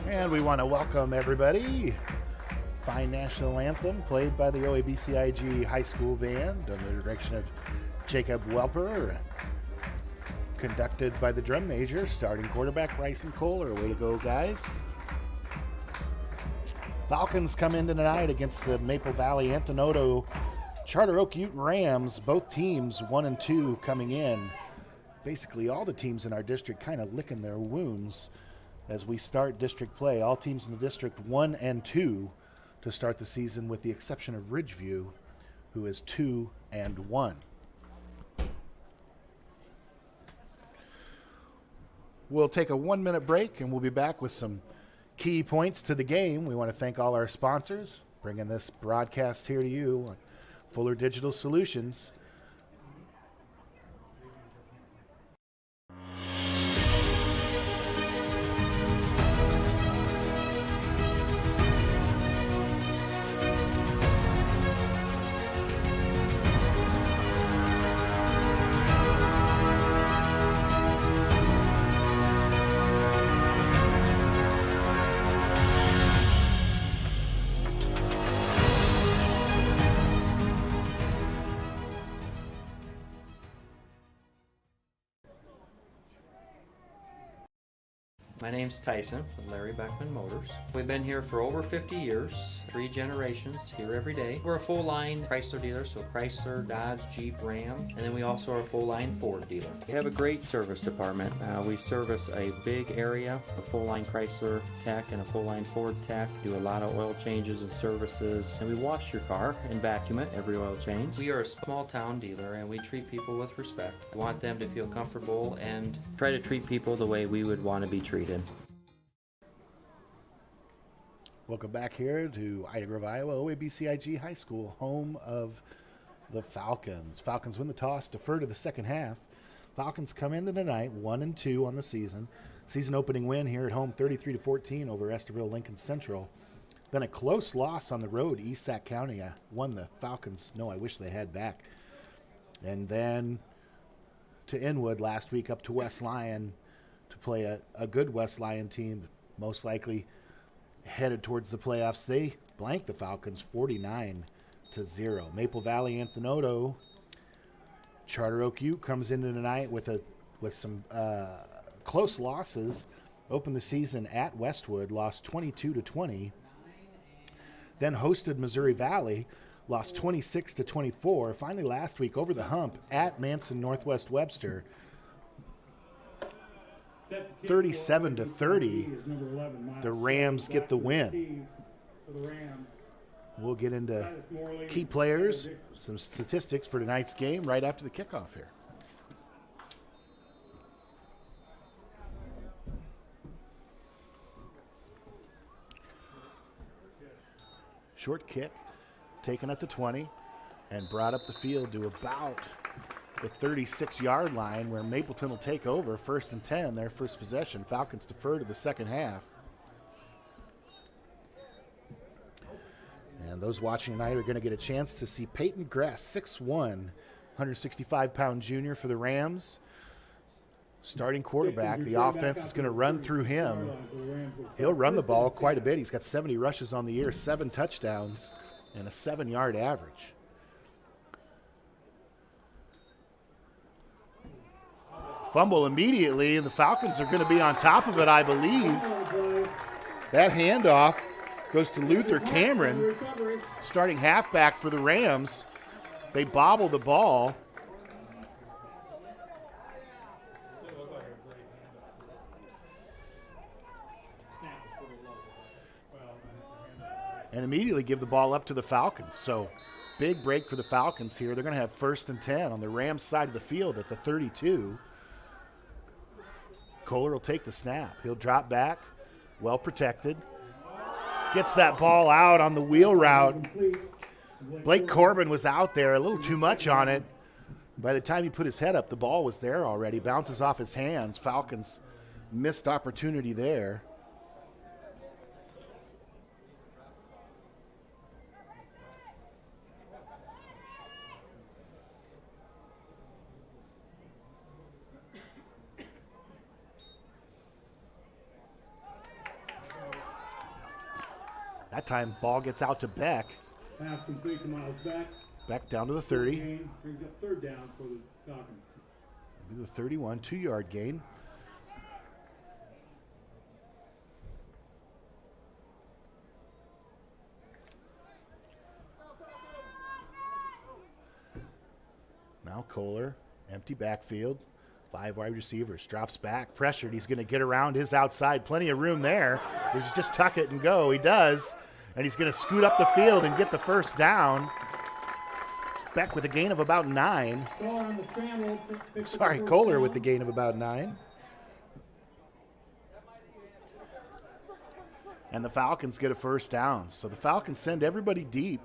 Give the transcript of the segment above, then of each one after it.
And we want to welcome everybody. Fine national anthem played by the OABCIG High School Band under the direction of Jacob Welper. Conducted by the drum major, starting quarterback Bryson Kohler. Way to go, guys. Falcons come in tonight against the Maple Valley Anthony Charter Oak Ute Rams. Both teams 1-2 coming in. Basically all the teams in our district kind of licking their wounds as we start district play. All teams in the district 1-2 to start the season, with the exception of Ridgeview, who is 2-1. We'll take a 1-minute break and we'll be back with some key points to the game. We want to thank all our sponsors bringing this broadcast here to you on Fuller Digital Solutions. My name's Tyson from Larry Beckman Motors. We've been here for over 50 years, 3 generations, here every day. We're a full-line Chrysler dealer, so Chrysler, Dodge, Jeep, Ram, and then we also are a full-line Ford dealer. We have a great service department. We service a big area, a full-line Chrysler tech and a full-line Ford tech, do a lot of oil changes and services, and we wash your car and vacuum it every oil change. We are a small-town dealer, and we treat people with respect. We want them to feel comfortable and try to treat people the way we would want to be treated. Welcome back here to Ida Grove, Iowa, OABCIG High School, home of the Falcons. Falcons win the toss, defer to the second half. Falcons come into tonight 1-2 on the season. Season opening win here at home, 33-14 over Esterville Lincoln Central. Then a close loss on the road, East Sac County. One the Falcons, no, I wish they had back. And then to Inwood last week, up to West Lyon to play a good West Lyon team, most likely headed towards the playoffs. They blanked the Falcons 49-0. Maple Valley Anthony Charter Oak Ute comes into tonight with some close losses. Opened the season at Westwood, lost 22-20. Then hosted Missouri Valley, lost 26-24. Finally last week over the hump at Manson Northwest Webster, 37-30. The Rams get the win. We'll get into key players, some statistics for tonight's game right after the kickoff here. Short kick taken at the 20 and brought up the field to about the 36-yard line, where Mapleton will take over. 1st and 10, their first possession. Falcons defer to the second half. And those watching tonight are going to get a chance to see Peyton Gress, 6'1", 165-pound junior for the Rams. Starting quarterback. The offense is going to run through him. He'll run the ball quite a bit. He's got 70 rushes on the year, 7 touchdowns, and a 7-yard average. Fumble immediately, and the Falcons are going to be on top of it, I believe. That handoff goes to Luther Cameron, starting halfback for the Rams. They bobble the ball. And immediately give the ball up to the Falcons. So big break for the Falcons here. They're going to have 1st and 10 on the Rams side of the field at the 32. Kohler will take the snap. He'll drop back, well protected. Gets that ball out on the wheel route. Blake Corbin was out there, a little too much on it. By the time he put his head up, the ball was there already. Bounces off his hands. Falcons missed opportunity there. That time, ball gets out to Beck. Pass complete to Miles Beck. Beck down to the 30. Gain brings up third down for the Falcons. The 31, 2-yard gain. Now Kohler, empty backfield. 5 wide receivers, drops back, pressured. He's going to get around his outside. Plenty of room there. He's just tuck it and go. He does. And he's going to scoot up the field and get the first down. Beck with a gain of about 9. Sorry, Kohler with the gain of about 9. And the Falcons get a first down. So the Falcons send everybody deep.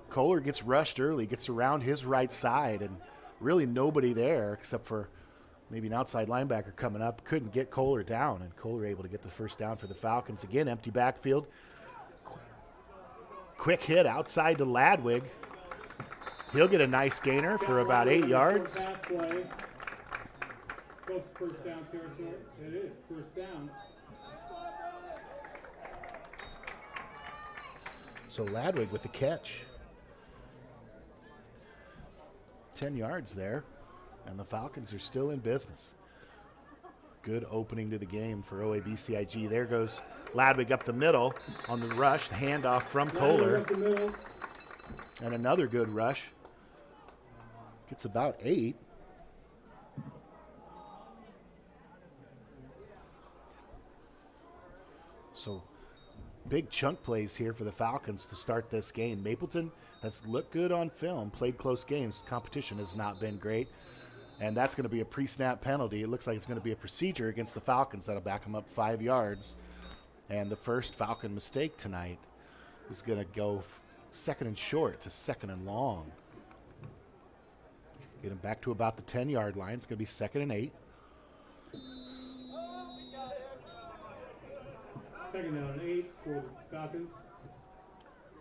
Kohler gets rushed early, gets around his right side, and really nobody there except for maybe an outside linebacker coming up. Couldn't get Kohler down, and Kohler able to get the first down for the Falcons. Again, empty backfield. Quick hit outside to Ladwig. He'll get a nice gainer for about 8 yards. First down territory. It is first down. So Ladwig with the catch. 10 yards there, and the Falcons are still in business. Good opening to the game for OABCIG. There goes Ladwig up the middle on the rush, the handoff from Kohler. And another good rush. Gets about 8. So big chunk plays here for the Falcons to start this game. Mapleton has looked good on film, played close games. Competition has not been great. And that's going to be a pre-snap penalty. It looks like it's going to be a procedure against the Falcons that'll back them up 5 yards. And the first Falcon mistake tonight is going to go second and short to second and long. Get him back to about the 10-yard line. It's going to be 2nd and 8. Second down and 8 for the Falcons.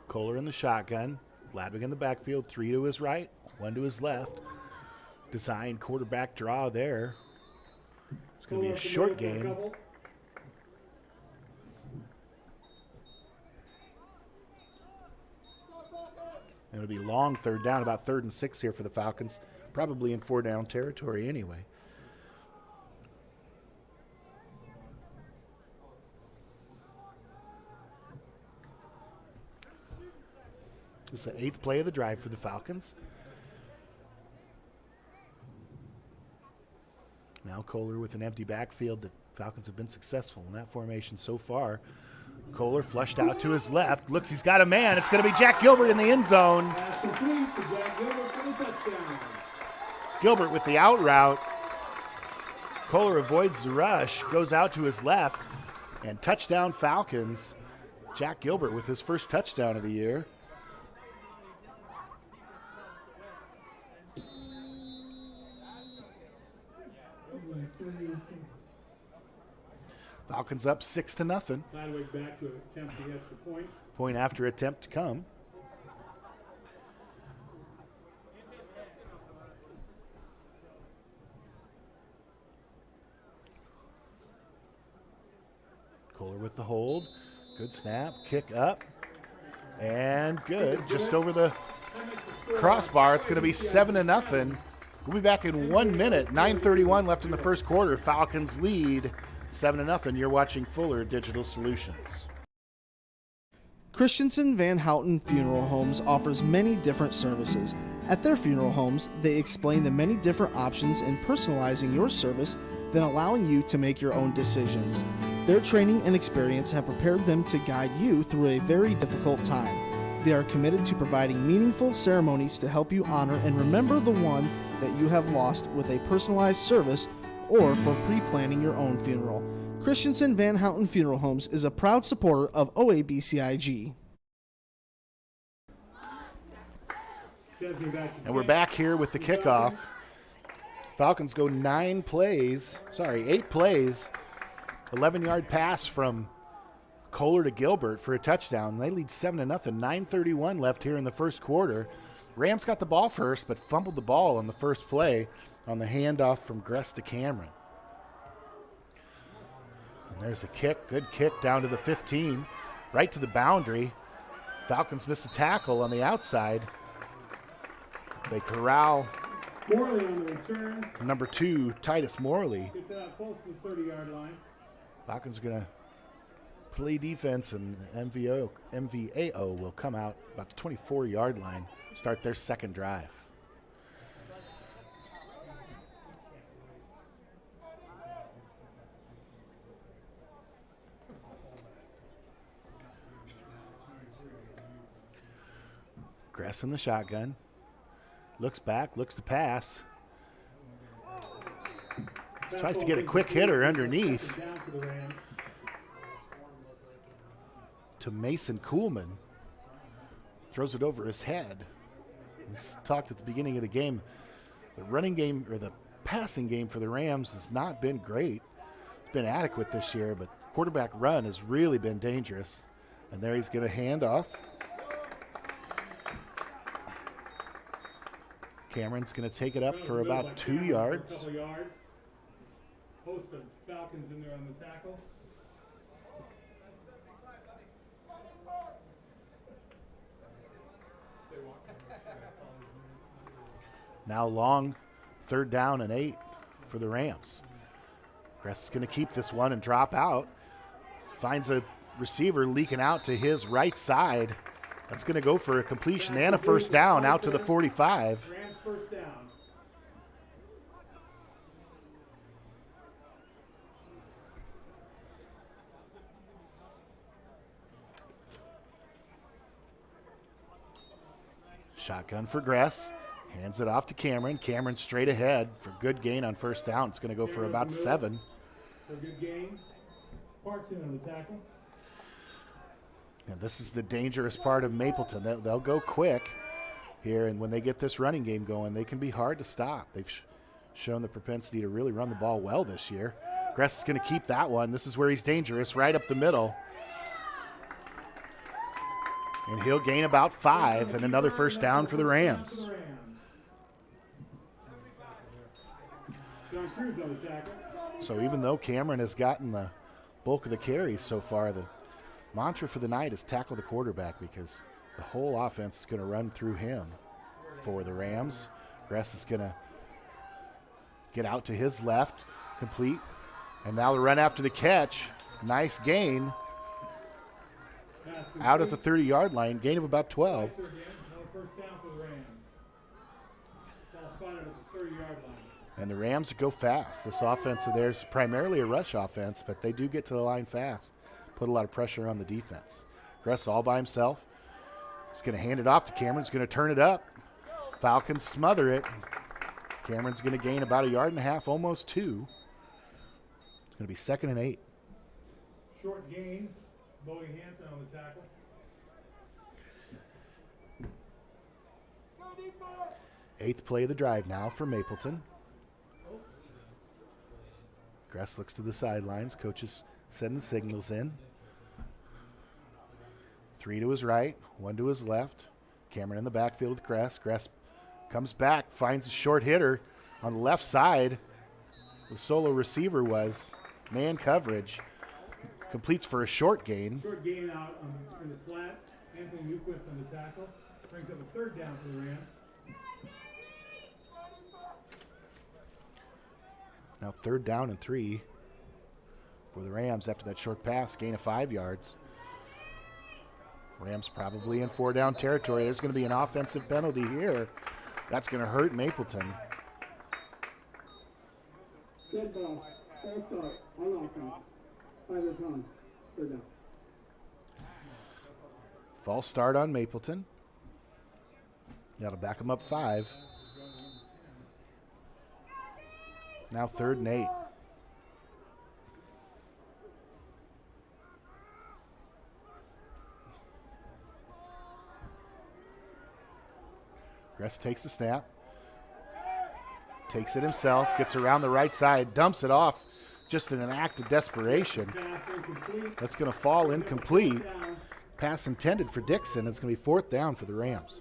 Kohler in the shotgun. Ladwig in the backfield. 3 to his right, 1 to his left. Designed quarterback draw there. It's going to be a short game. And it'll be long third down, about 3rd and 6 here for the Falcons. Probably in 4-down territory anyway. This is the 8th play of the drive for the Falcons. Now Kohler with an empty backfield. The Falcons have been successful in that formation so far. Kohler flushed out to his left. Looks, he's got a man. It's going to be Jack Gilbert in the end zone. Gilbert with the out route. Kohler avoids the rush, goes out to his left, and touchdown Falcons. Jack Gilbert with his first touchdown of the year. Falcons up 6-0. Ladwig back to attempt the extra point. Point after attempt to come. Kohler with the hold. Good snap. Kick up. And good. Just over the crossbar. It's going to be 7-0. We'll be back in 1 minute. 9:31 left in the first quarter. Falcons lead 7-0. You're watching Fuller Digital Solutions. Christensen Van Houten Funeral Homes offers many different services. At their funeral homes, they explain the many different options in personalizing your service, then allowing you to make your own decisions. Their training and experience have prepared them to guide you through a very difficult time. They are committed to providing meaningful ceremonies to help you honor and remember the one that you have lost with a personalized service or for pre-planning your own funeral. Christensen Van Houten Funeral Homes is a proud supporter of OABCIG. And we're back here with the kickoff. Falcons go 8 plays. 11-yard pass from Kohler to Gilbert for a touchdown. They lead 7-0. 9:31 left here in the first quarter. Rams got the ball first, but fumbled the ball on the first play on the handoff from Gress to Cameron. And there's a kick, good kick down to the 15, right to the boundary. Falcons miss a tackle on the outside. They corral Morley on the return. number 2, Titus Morley. Gets it out close to the 30-yard line. Falcons are going to play defense, and MVAO will come out about the 24-yard line, start their second drive. Gress in the shotgun. Looks back, looks to pass. Tries to get a quick hitter underneath Down for the Rams. to Mason Kuhlman. Throws it over his head. We talked at the beginning of the game. The running game, or the passing game for the Rams has not been great. It's been adequate this year, but quarterback run has really been dangerous. And there he's going to hand off. Cameron's going to take it up for about 2 yards. A couple yards. Host of Falcons in there on the tackle. Now long, 3rd down and 8 for the Rams. Gress is going to keep this one and drop out. Finds a receiver leaking out to his right side. That's going to go for a completion and a first down out to the 45. Rams first down. Shotgun for Gress. Hands it off to Cameron. Cameron straight ahead for good gain on first down. It's going to go for about 7. For a good gain. Parks in on the tackle. And this is the dangerous part of Mapleton. They'll go quick here, and when they get this running game going, they can be hard to stop. They've shown the propensity to really run the ball well this year. Gress is going to keep that one. This is where he's dangerous, right up the middle. And he'll gain about 5 and another first down for the Rams. John Cruz on the tackle. So even though Cameron has gotten the bulk of the carries so far, the mantra for the night is tackle the quarterback, because the whole offense is going to run through him for the Rams. Gress is going to get out to his left, complete. And now the run after the catch. Nice gain out at the 30-yard line, gain of about 12. Another first down for the Rams. Ball spotted at the 30-yard line. And the Rams go fast. This offense of theirs is primarily a rush offense, but they do get to the line fast. Put a lot of pressure on the defense. Gress all by himself. He's going to hand it off to Cameron. He's going to turn it up. Falcons smother it. Cameron's going to gain about 1.5 yards, almost 2. It's going to be 2nd and 8. Short gain. Bowie Hansen on the tackle. Eighth play of the drive now for Mapleton. Gress looks to the sidelines. Coaches sending signals in. 3 to his right, 1 to his left. Cameron in the backfield with Gress. Gress comes back, finds a short hitter on the left side. The solo receiver was man coverage. Completes for a short gain. Short gain out in the flat. Anthony Newquist on the tackle. Brings up a 3rd down for the Rams. Now 3rd down and 3 for the Rams after that short pass, gain of 5 yards. Rams probably in 4-down territory. There's going to be an offensive penalty here. That's going to hurt Mapleton. Dead ball. Full start. On offense. 5 is on. 3rd down. False start on Mapleton. That'll back them up 5. Now 3rd and 8. Gress takes the snap. Takes it himself. Gets around the right side. Dumps it off just in an act of desperation. That's going to fall incomplete. Pass intended for Dixon. It's going to be 4th down for the Rams.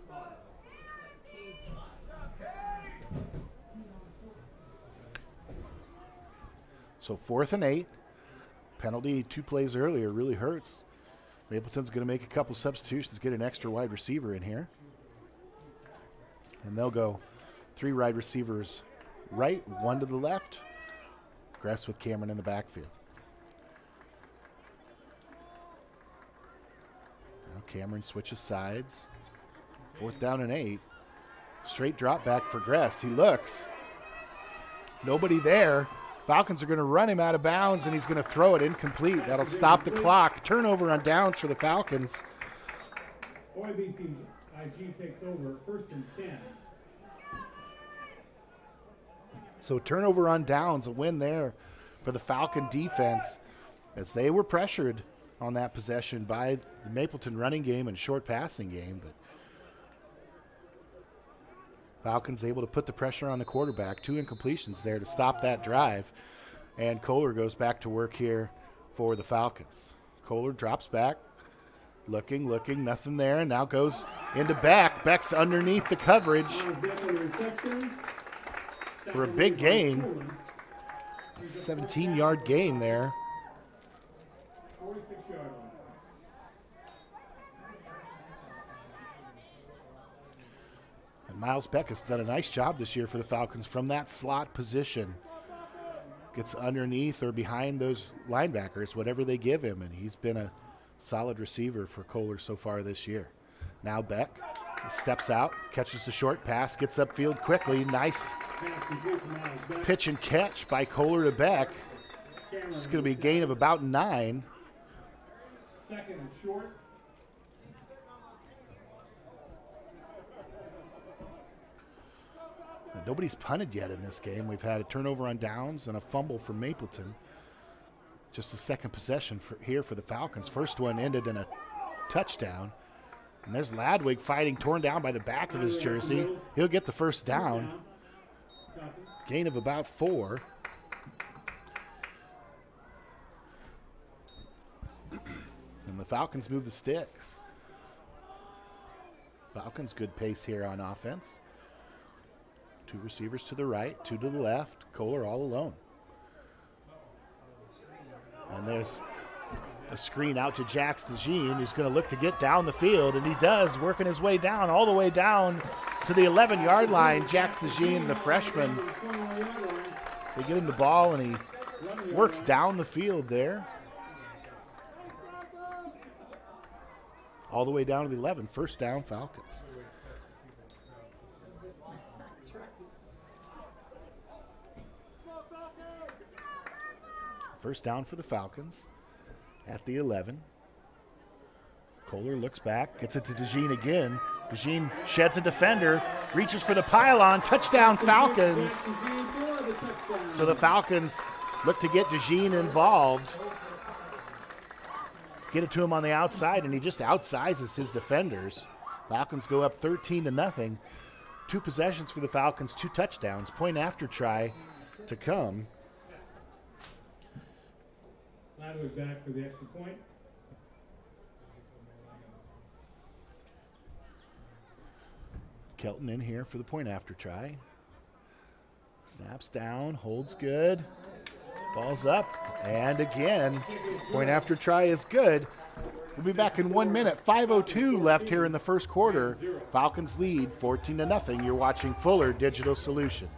So 4th and 8. Penalty 2 plays earlier really hurts Mapleton's going to make a couple substitutions, get an extra wide receiver in here. And they'll go 3 wide receivers right, 1 to the left. Gress with Cameron in the backfield. Now Cameron switches sides. 4th down and 8. Straight drop back for Gress. He looks. Nobody there. Falcons are going to run him out of bounds, and he's going to throw it incomplete. That'll stop the clock. Turnover on downs for the Falcons. OABCIG takes over, 1st and 10. So turnover on downs, a win there for the Falcon defense as they were pressured on that possession by the Mapleton running game and short passing game. But Falcons able to put the pressure on the quarterback. 2 incompletions there to stop that drive. And Kohler goes back to work here for the Falcons. Kohler drops back. Looking, nothing there. Now goes into Beck. Beck's underneath the coverage for a big gain. It's a 17-yard gain there. 46-yard line. And Miles Beck has done a nice job this year for the Falcons from that slot position. Gets underneath or behind those linebackers, whatever they give him, and he's been a solid receiver for Kohler so far this year. Now Beck steps out, catches the short pass, gets upfield quickly. Nice pitch and catch by Kohler to Beck. It's going to be a gain of about 9. 2nd and short. Nobody's punted yet in this game. We've had a turnover on downs and a fumble for Mapleton. Just a second possession here for the Falcons. First one ended in a touchdown. And there's Ladwig fighting, torn down by the back of his jersey. He'll get the first down. Gain of about 4. And the Falcons move the sticks. Falcons good pace here on offense. 2 receivers to the right, 2 to the left. Kohler all alone. And there's a screen out to Jax DeJean, who's going to look to get down the field, and he does, working his way down, all the way down to the 11-yard line. Jax DeJean, the freshman, they get him the ball, and he works down the field there. All the way down to the 11. First down, Falcons. First down for the Falcons at the 11. Kohler looks back, gets it to DeJean again. DeJean sheds a defender, reaches for the pylon. Touchdown, Falcons. So the Falcons look to get DeJean involved. Get it to him on the outside, and he just outsizes his defenders. Falcons go up 13-0. 2 possessions for the Falcons, 2 touchdowns. Point after try to come. Ladwig back for the extra point. Kelton in here for the point after try. Snaps down, holds good. Ball's up, and again, point after try is good. We'll be back in 1 minute. 5:02 left here in the first quarter. Falcons lead 14-0. You're watching Fuller Digital Solutions.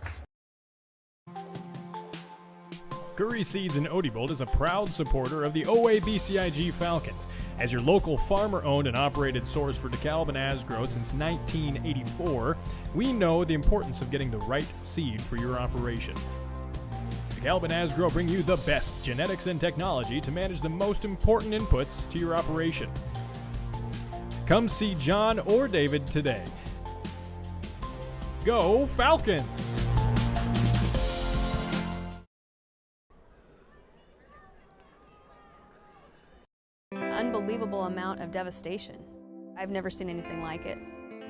Curry Seeds in Odebolt is a proud supporter of the OABCIG Falcons. As your local farmer-owned and operated source for DeKalb and Asgrow since 1984, we know the importance of getting the right seed for your operation. DeKalb and Asgrow bring you the best genetics and technology to manage the most important inputs to your operation. Come see John or David today. Go Falcons! Unbelievable amount of devastation. I've never seen anything like it.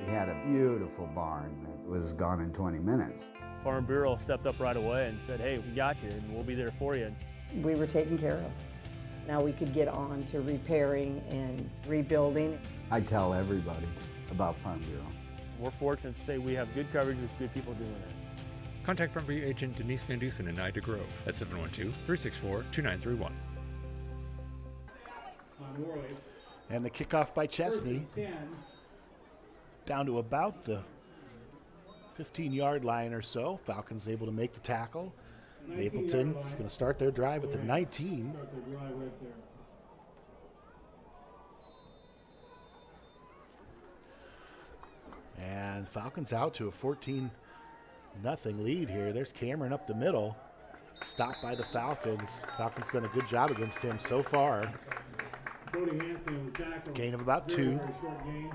We had a beautiful barn that was gone in 20 minutes. Farm Bureau stepped up right away and said, hey, we got you and we'll be there for you. We were taken care of. Now we could get on to repairing and rebuilding. I tell everybody about Farm Bureau. We're fortunate to say we have good coverage with good people doing it. Contact Farm Bureau agent Denise Van Dusen in Ida Grove at 712-364-2931. And the kickoff by Chesney. 10. Down to about the 15-yard line or so. Falcons able to make the tackle. Mapleton is going to start their drive at the 19. Start the drive right there. And Falcons out to a 14-0 lead here. There's Cameron up the middle. Stopped by the Falcons. Falcons done a good job against him so far. Cody Hansen on the tackle. Gain of about Very, 2. very short gain.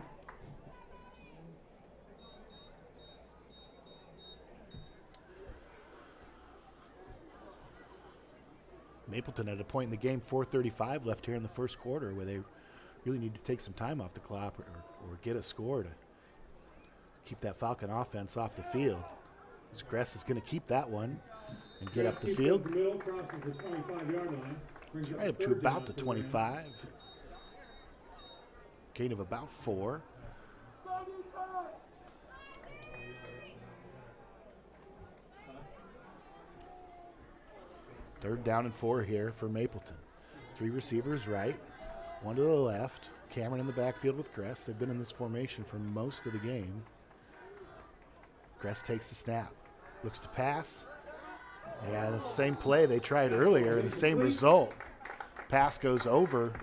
Mapleton at a point in the game, 4:35 left here in the first quarter, where they really need to take some time off the clock or get a score to keep that Falcon offense off the field. Gress is going to keep that one and get up the field. Middle, crosses the 25-yard line. Brings Right up to about the 25. Gain of about 4. Third down and 4 here for Mapleton. 3 receivers right, 1 to the left. Cameron in the backfield with Gress. They've been in this formation for most of the game. Gress takes the snap, looks to pass. And the same play they tried earlier, the same result. Pass goes over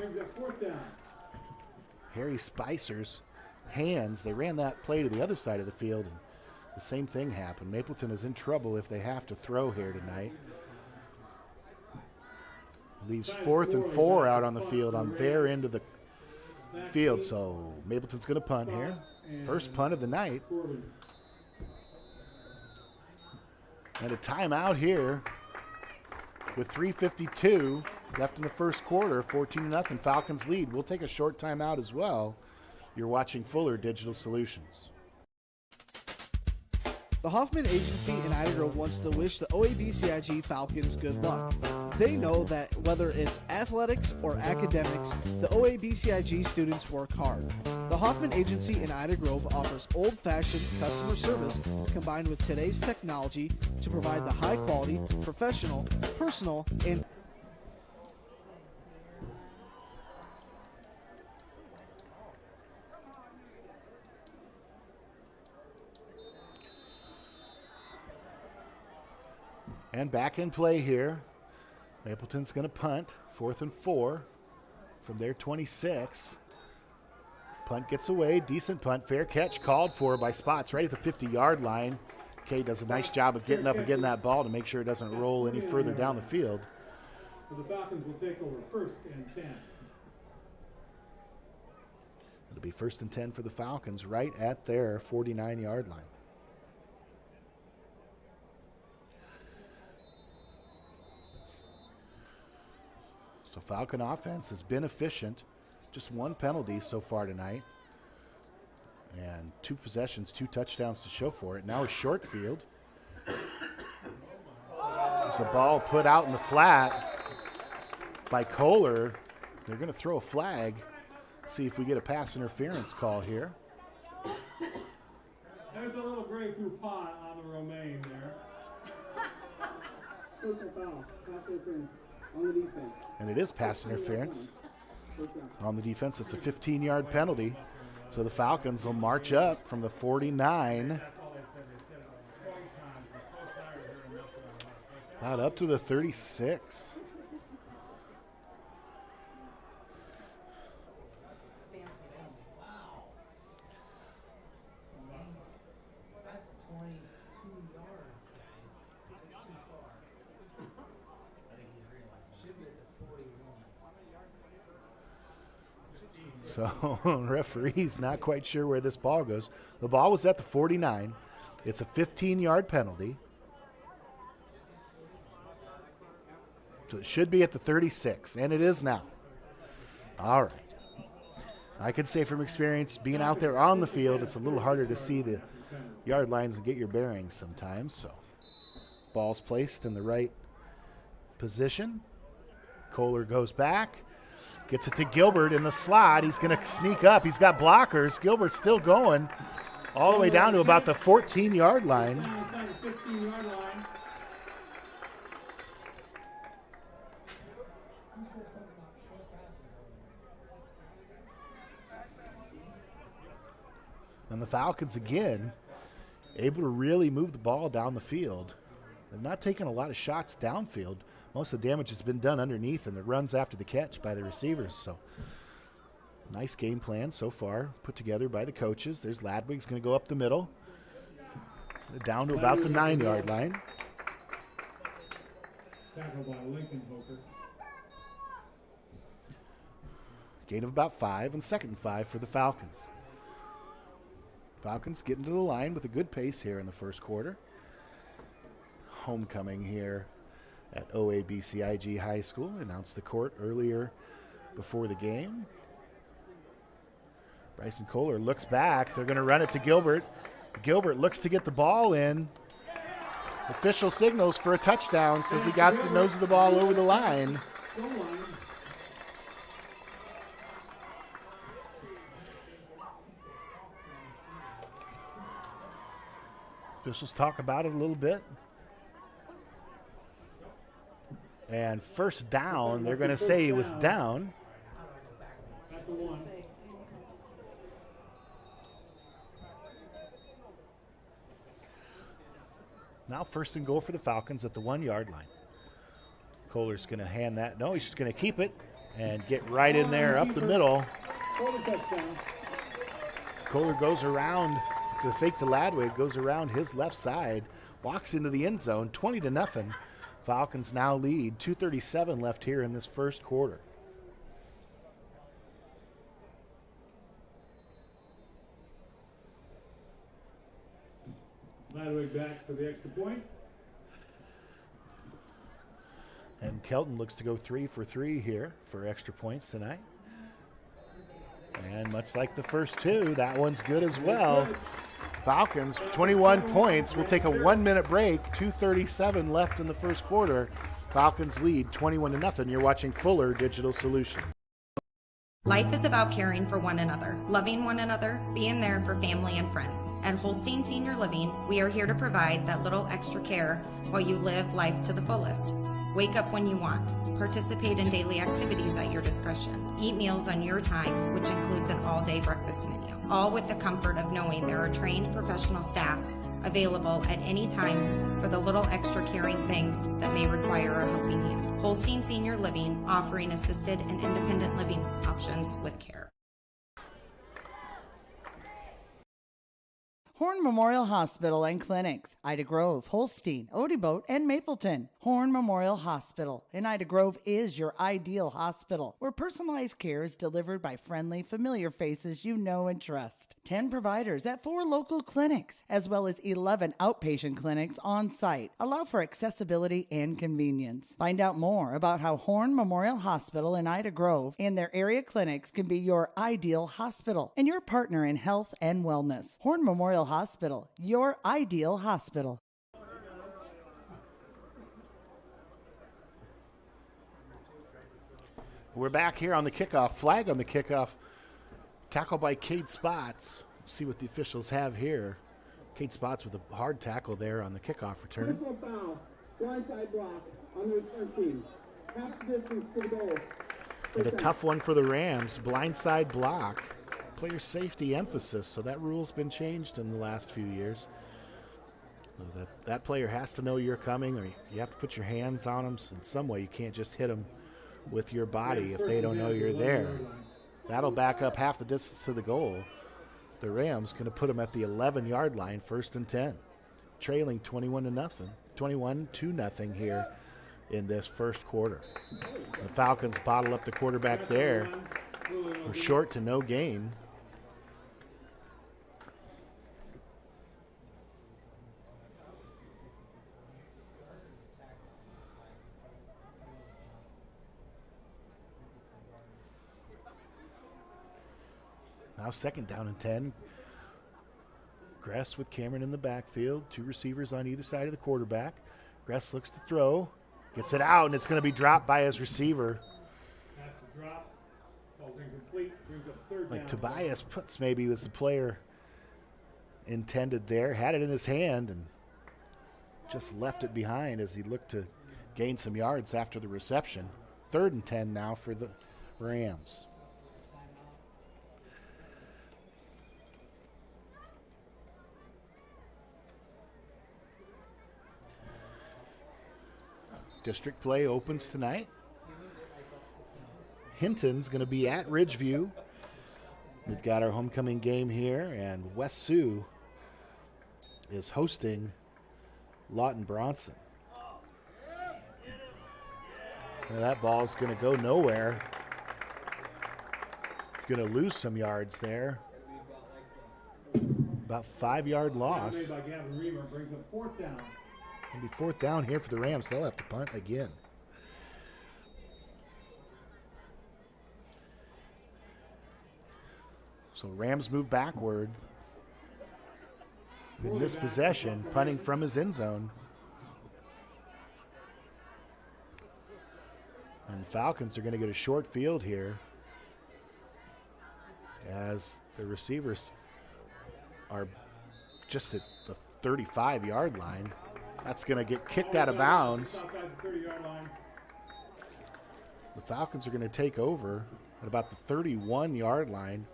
Harry Spicer's hands. They ran that play to the other side of the field, and the same thing happened. Mapleton is in trouble if they have to throw here tonight. Leaves 4th and 4 out on the field on their end of the field. So Mapleton's going to punt here. First punt of the night. And a timeout here with 3:52 left in the first quarter. 14-0 Falcons lead. We'll take a short timeout as well. You're watching Fuller Digital Solutions. The Hoffman Agency in Ida Grove wants to wish the OABCIG Falcons good luck. They know that whether it's athletics or academics, the OABCIG students work hard. The Hoffman Agency in Ida Grove offers old-fashioned customer service combined with today's technology to provide the high-quality, professional, personal, and back in play here. Mapleton's going to punt. 4th and 4 from their 26. Punt gets away. Decent punt. Fair catch called for by Spots right at the 50-yard line. Kay does a nice job of getting up and getting that ball to make sure it doesn't roll any further down the field. So the Falcons will take over 1st and 10. It'll be 1st and 10 for the Falcons right at their 49-yard line. So Falcon offense has been efficient. Just 1 penalty so far tonight. And 2 possessions, 2 touchdowns to show for it. Now a short field. There's a ball put out in the flat by Kohler. They're going to throw a flag. See if we get a pass interference call here. There's a little Grey Poupon on the Romaine there. Personal foul. Pass interference on the defense. And it is pass interference on the defense. It's a 15-yard penalty. So the Falcons will march up from the 49 out up to the 36. So referee's not quite sure where this ball goes. The ball was at the 49. It's a 15-yard penalty. So it should be at the 36, and it is now. All right. I can say from experience, being out there on the field, it's a little harder to see the yard lines and get your bearings sometimes. So ball's placed in the right position. Kohler goes back. Gets it to Gilbert in the slot. He's going to sneak up. He's got blockers. Gilbert's still going all the way down to about the 14-yard line. And the Falcons, again, able to really move the ball down the field. They're not taking a lot of shots downfield. Most of the damage has been done underneath and the runs after the catch by the receivers. So nice game plan so far put together by the coaches. There's Ladwig's going to go up the middle, down to about the 9-yard line. Tackled by Lincoln Hooker. Gain of about 5 and 2nd and 5 for the Falcons. Falcons getting to the line with a good pace here in the first quarter. Homecoming here at OABCIG High School. Announced the court earlier before the game. Bryson Kohler looks back. They're going to run it to Gilbert. Gilbert looks to get the ball in. Official signals for a touchdown. Says he got the nose of the ball over the line. Officials talk about it a little bit. And first down, they're going to say he was down. Now 1st and goal for the Falcons at the 1-yard line. Kohler's going to hand that. No, he's just going to keep it and get right in there up the middle. Kohler goes around to fake to Ladwig, goes around his left side, walks into the end zone, 20-0. Falcons now lead, 2:37 left here in this first quarter. Ladwig back for the extra point. And Kelton looks to go 3 for 3 here for extra points tonight. And much like the first 2, that one's good as well. Falcons, 21 points. We'll take a 1-minute break. 2:37 left in the first quarter. Falcons lead 21-0. You're watching Fuller Digital Solutions. Life is about caring for one another, loving one another, being there for family and friends. At Holstein Senior Living, we are here to provide that little extra care while you live life to the fullest. Wake up when you want. Participate in daily activities at your discretion. Eat meals on your time, which includes an all-day breakfast menu. All with the comfort of knowing there are trained professional staff available at any time for the little extra caring things that may require a helping hand. Holstein Senior Living, offering assisted and independent living options with care. Horn Memorial Hospital and Clinics, Ida Grove, Holstein, Odeboat, and Mapleton. Horn Memorial Hospital in Ida Grove is your ideal hospital, where personalized care is delivered by friendly, familiar faces you know and trust. 10 providers at 4 local clinics, as well as 11 outpatient clinics on site, allow for accessibility and convenience. Find out more about how Horn Memorial Hospital in Ida Grove and their area clinics can be your ideal hospital and your partner in health and wellness. Horn Memorial Hospital, your ideal hospital. We're back here on the kickoff. Flag on the kickoff. Tackle by Cade Spots. See what the officials have here. Cade Spots with a hard tackle there on the kickoff return. Personal foul. Blindside block on the return team. Half distance to the goal. And a tough one for the Rams. Blindside block. Player safety emphasis. So that rule's been changed in the last few years. So that player has to know you're coming, or you have to put your hands on them in some way. You can't just hit them with your body if they don't know you're there. That'll back up half the distance to the goal. The Rams going to put them at the 11-yard line, 1st and 10. Trailing 21-0 here in this first quarter. The Falcons bottle up the quarterback there for short to no gain. Now 2nd down and 10. Gress with Cameron in the backfield. 2 receivers on either side of the quarterback. Gress looks to throw. Gets it out, and it's going to be dropped by his receiver. Pass to drop. Falls incomplete. Brings up 3rd Like down. Tobias Putz maybe was the player intended there. Had it in his hand and just left it behind as he looked to gain some yards after the reception. 3rd and 10 now for the Rams. District play opens tonight. Hinton's going to be at Ridgeview. We've got our homecoming game here, and West Sioux is hosting Lawton Bronson. Now that ball's going to go nowhere. Going to lose some yards there. About 5-yard loss. Made by Gavin Reamer, brings up 4th down. It'll be 4th down here for the Rams. They'll have to punt again. So Rams move backward in this possession, punting from his end zone. And Falcons are going to get a short field here as the receivers are just at the 35-yard line. That's going to get kicked out of bounds. The Falcons are going to take over at about the 31-yard line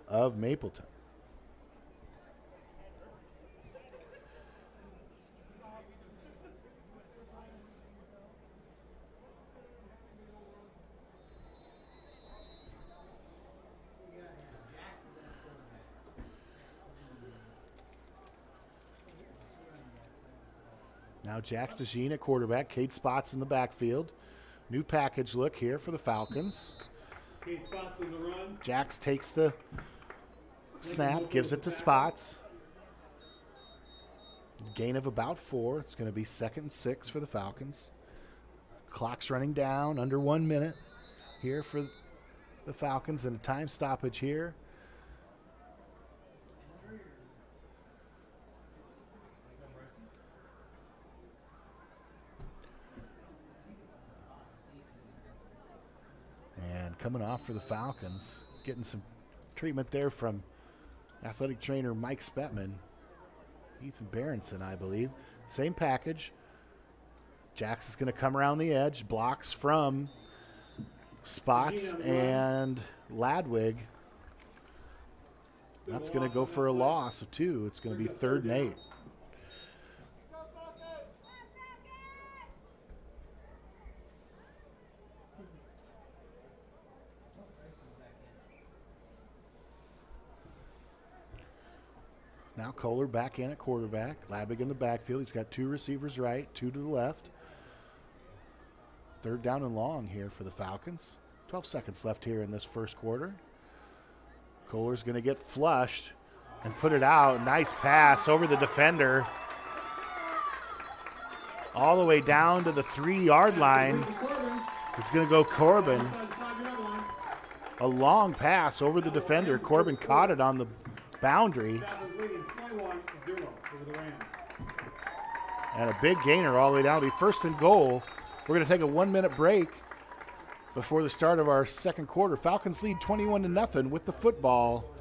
of Mapleton. Now Jax DeJean at quarterback. Cade Spots in the backfield. New package look here for the Falcons. Cade Spots in the run. Jax takes the snap, gives it to Spots. Gain of about 4. It's going to be 2nd and 6 for the Falcons. Clock's running down, under 1 minute here for the Falcons, and a time stoppage here. And coming off for the Falcons, getting some treatment there from athletic trainer Mike Spetman. Ethan Berenson, I believe. Same package. Jax is going to come around the edge. Blocks from Spots and Ladwig. That's going to go for a loss of 2. It's going to be 3rd and 8. Now Kohler back in at quarterback. Ladwig in the backfield. He's got 2 receivers right, 2 to the left. 3rd down and long here for the Falcons. 12 seconds left here in this first quarter. Kohler's going to get flushed and put it out. Nice pass over the defender. All the way down to the 3-yard line. It's going to go Corbin. A long pass over the defender. Corbin caught it on the boundary. And a big gainer all the way down. It'll be 1st and goal. We're going to take a 1-minute break before the start of our second quarter. Falcons lead 21-0 with the football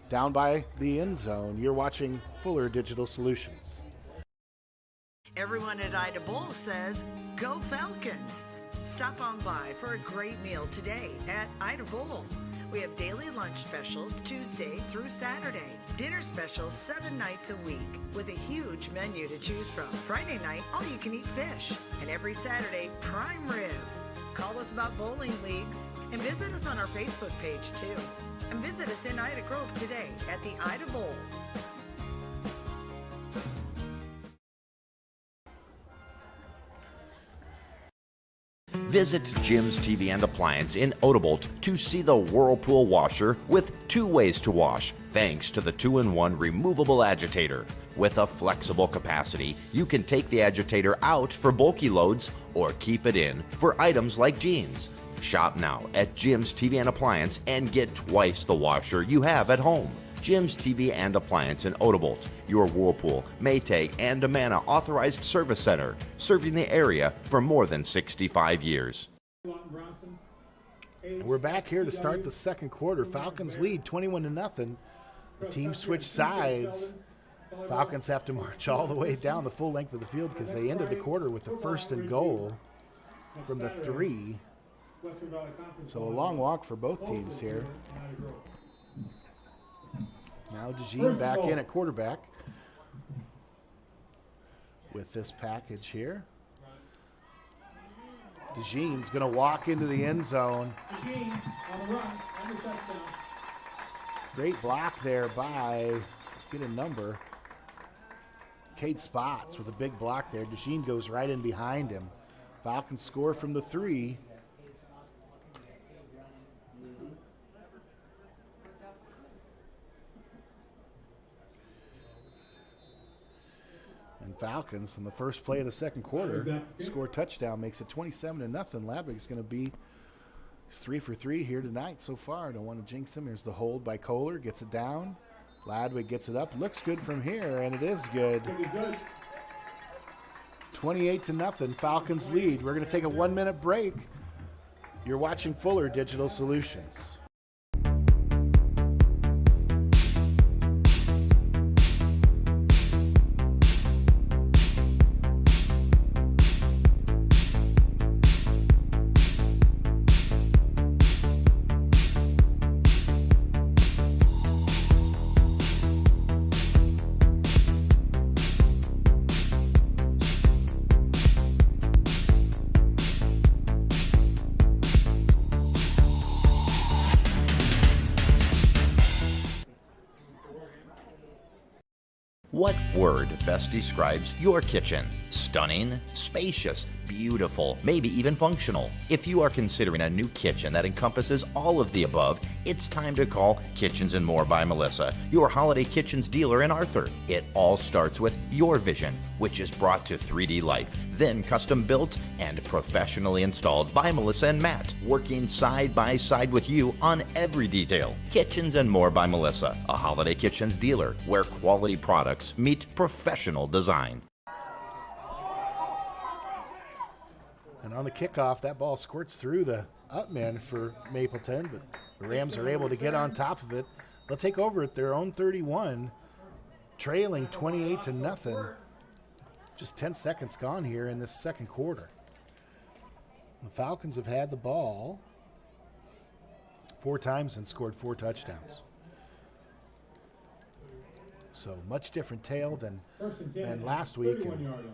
down by the end zone. You're watching Fuller Digital Solutions. Everyone at Ida Bowl says, go Falcons. Stop on by for a great meal today at Ida Bowl. We have daily lunch specials Tuesday through Saturday. Dinner specials 7 nights a week with a huge menu to choose from. Friday night, all you can eat fish. And every Saturday, prime rib. Call us about bowling leagues and visit us on our Facebook page too. And visit us in Ida Grove today at the Ida Bowl. Visit Jim's TV and Appliance in Odebolt to see the Whirlpool washer with 2 ways to wash, thanks to the 2-in-1 removable agitator. With a flexible capacity, you can take the agitator out for bulky loads or keep it in for items like jeans. Shop now at Jim's TV and Appliance and get twice the washer you have at home. Jim's TV and Appliance in Odebolt, your Whirlpool, Maytag, and Amana authorized service center, serving the area for more than 65 years. We're back here to start the second quarter. Falcons lead 21-0. The team switched sides. Falcons have to march all the way down the full length of the field because they ended the quarter with the 1st and goal from the 3. So a long walk for both teams here. Now DeJean back in at quarterback with this package here. DeJean's going to walk into the end zone. DeJean on the run, on the touchdown. Great block there by, get a number, Cade Spots with a big block there. DeJean goes right in behind him. Falcons score from the 3. And Falcons in the first play of the second quarter score a touchdown, makes it 27-0. Ladwig's going to be 3 for 3 here tonight so far. Don't want to jinx him. Here's the hold by Kohler, gets it down. Ladwig gets it up, looks good from here, and it is good. 28-0, Falcons lead. We're going to take a 1-minute break. You're watching Fuller Digital Solutions. What word best describes your kitchen? Stunning, spacious, beautiful, maybe even functional. If you are considering a new kitchen that encompasses all of the above, it's time to call Kitchens and More by Melissa, your holiday kitchens dealer in Arthur. It all starts with your vision, which is brought to 3D life, then custom built and professionally installed by Melissa and Matt, working side by side with you on every detail. Kitchens and More by Melissa, a holiday kitchens dealer where quality products meet professional design. And on the kickoff, that ball squirts through the up men for Mapleton, but the Rams are able to get on top of it. They'll take over at their own 31, trailing 28-0. Just 10 seconds gone here in this second quarter. The Falcons have had the ball 4 times and scored 4 touchdowns. So much different tale than last week. And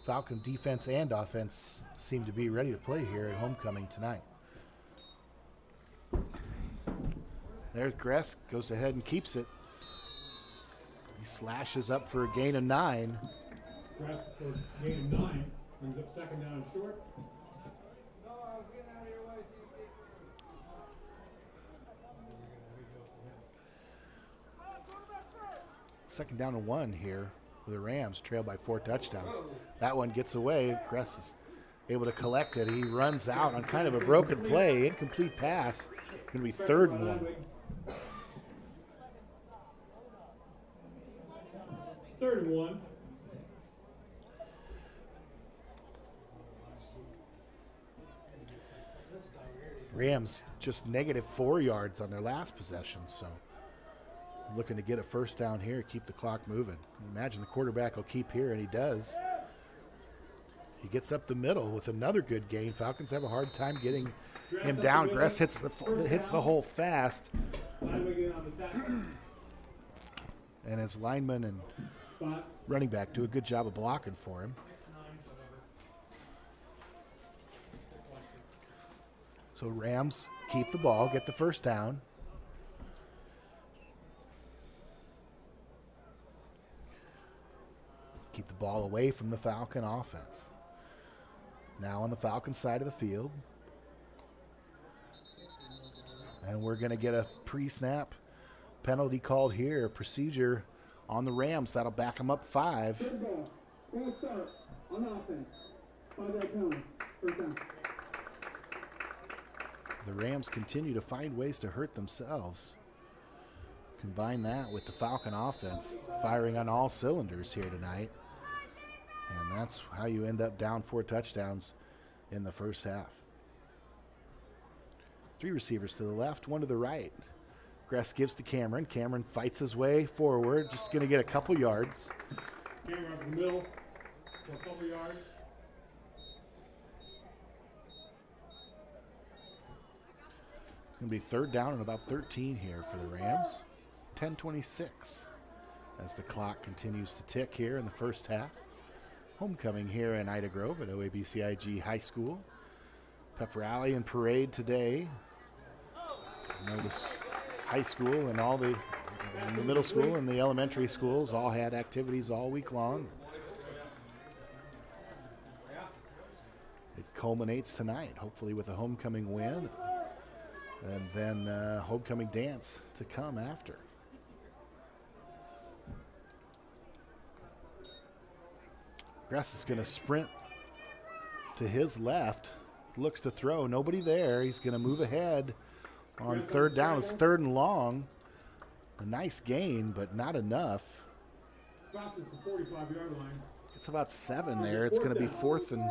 Falcon defense and offense seem to be ready to play here at homecoming tonight. There's Gress, goes ahead and keeps it. He slashes up for a gain of 9. Gress for gain of 9, brings up second down and short. Second down and 1 here with the Rams, trailed by 4 touchdowns. That one gets away. Gress is able to collect it. He runs out on kind of a broken play, incomplete pass. Going to be 3rd and 1. 3rd and 1. Rams just -4 yards on their last possession, so looking to get a first down here, keep the clock moving. Imagine the quarterback will keep here, and he does. He gets up the middle with another good gain. Falcons have a hard time getting him down. Gress hits the hole fast. And his lineman and running back do a good job of blocking for him. So Rams keep the ball, get the first down. Keep the ball away from the Falcon offense. Now on the Falcon side of the field. And we're going to get a pre-snap penalty called here. Procedure on the Rams. That'll back them up 5. Good ball. Full start on offense. 5-yard penalty. First down. The Rams continue to find ways to hurt themselves. Combine that with the Falcon offense firing on all cylinders here tonight. And that's how you end up down 4 touchdowns in the first half. 3 receivers to the left, 1 to the right. Gress gives to Cameron. Cameron fights his way forward, just going to get a couple yards. Cameron up the middle for a couple yards. It's going to be 3rd down and about 13 here for the Rams. 10:26 as the clock continues to tick here in the first half. homecoming here in Ida Grove at OABCIG High School. Pep rally and parade today. Notice high school and all the middle school and the elementary schools all had activities all week long. It culminates tonight, hopefully with a homecoming win, and then homecoming dance to come after. Gress is going to sprint to his left, looks to throw, nobody there. He's going to move ahead on third down. It's 3rd and long. A nice gain, but not enough. Crosses the 45-yard line. It's about 7 there. It's going to be 4th and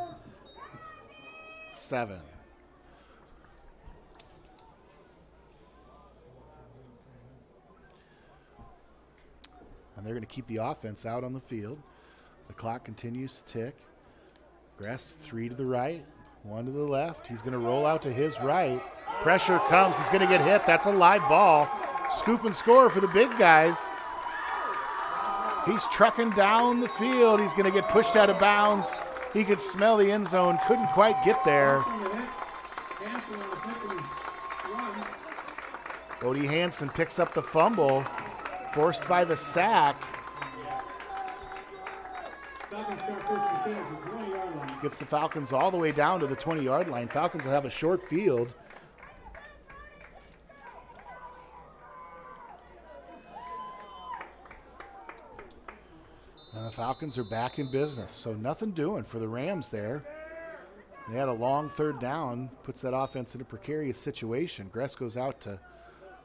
7. And they're going to keep the offense out on the field. The clock continues to tick. Gress 3 to the right, 1 to the left. He's going to roll out to his right. Pressure comes. He's going to get hit. That's a live ball. Scoop and score for the big guys. He's trucking down the field. He's going to get pushed out of bounds. He could smell the end zone. Couldn't quite get there. Bodie Hansen picks up the fumble, forced by the sack. Gets the Falcons all the way down to the 20-yard line. Falcons will have a short field. And the Falcons are back in business, so nothing doing for the Rams there. They had a long 3rd down, puts that offense in a precarious situation. Gress goes out to